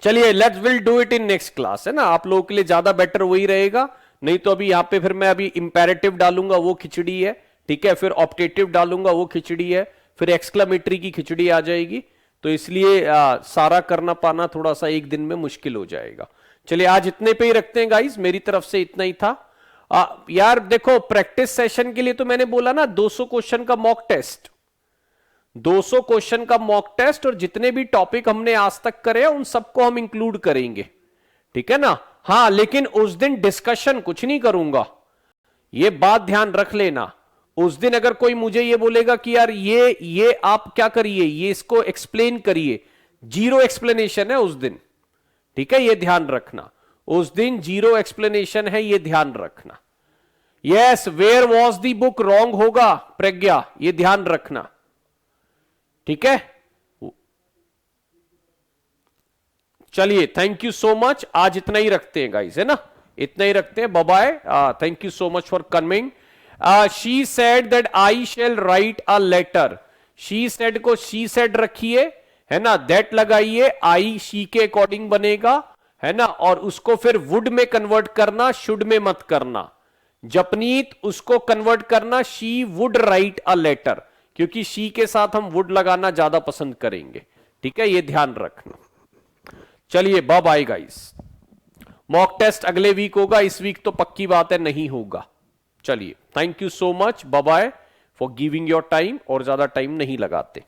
चलिए, let's will do it in next class, है ना, आप लोगों के लिए ज्यादा बेटर वही रहेगा। नहीं तो अभी यहां पे फिर मैं अभी इंपेरेटिव डालूंगा, वो खिचड़ी है, ठीक है, फिर ऑप्टेटिव डालूंगा, वो खिचड़ी है, फिर एक्सक्लेमेटरी की खिचड़ी आ जाएगी, तो इसलिए सारा करना पाना थोड़ा सा एक दिन में मुश्किल हो जाएगा। चलिए, आज इतने पे ही रखते हैं गाइस, मेरी तरफ से इतना ही था। यार देखो, प्रैक्टिस सेशन के लिए तो मैंने बोला ना 200 क्वेश्चन का मॉक टेस्ट, 200 क्वेश्चन का मॉक टेस्ट और जितने भी टॉपिक हमने आज तक करे उन सबको हम इंक्लूड करेंगे, ठीक है ना। हाँ, लेकिन उस दिन डिस्कशन कुछ नहीं करूंगा, ये बात ध्यान रख लेना। उस दिन अगर कोई मुझे ये बोलेगा कि यार ये आप क्या करिए, ये इसको एक्सप्लेन करिए, जीरो एक्सप्लेनेशन है उस दिन, ठीक है, ये ध्यान रखना। उस दिन जीरो एक्सप्लेनेशन है, ये ध्यान रखना। Yes, where was the book wrong होगा प्रज्ञा, ये ध्यान रखना, ठीक है। चलिए, थैंक यू सो मच, आज इतना ही रखते हैं गाइस, है ना, इतना ही रखते हैं। Bye bye, thank you so much for coming. She said that I shall write a letter. She said को शी सेड रखिए, है ना, दैट लगाइए, आई शी के अकॉर्डिंग बनेगा, है ना, और उसको फिर वुड में कन्वर्ट करना, शुड में मत करना। जपनीत उसको कन्वर्ट करना, she would write a letter, क्योंकि शी के साथ हम वुड लगाना ज्यादा पसंद करेंगे, ठीक है, ये ध्यान रखना। चलिए, bye bye guys. Mock test अगले वीक होगा, इस वीक तो पक्की बात है नहीं होगा। चलिए, thank you so much, bye bye for giving your time, और ज्यादा टाइम नहीं लगाते।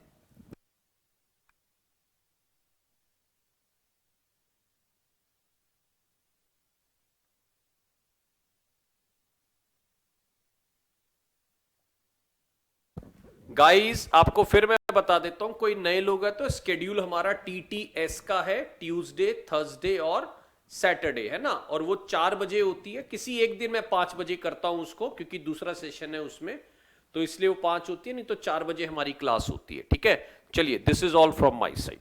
गाइस, आपको फिर मैं बता देता हूं, कोई नए लोग हैं तो स्केड्यूल हमारा TTS का है, ट्यूसडे, थर्सडे और सैटरडे, है ना, और वो 4 बजे होती है। किसी एक दिन मैं 5 बजे करता हूं उसको, क्योंकि दूसरा सेशन है उसमें, तो इसलिए वो 5 होती है, नहीं तो 4 बजे हमारी क्लास होती है, ठीक है। चलिए, this is all from my side.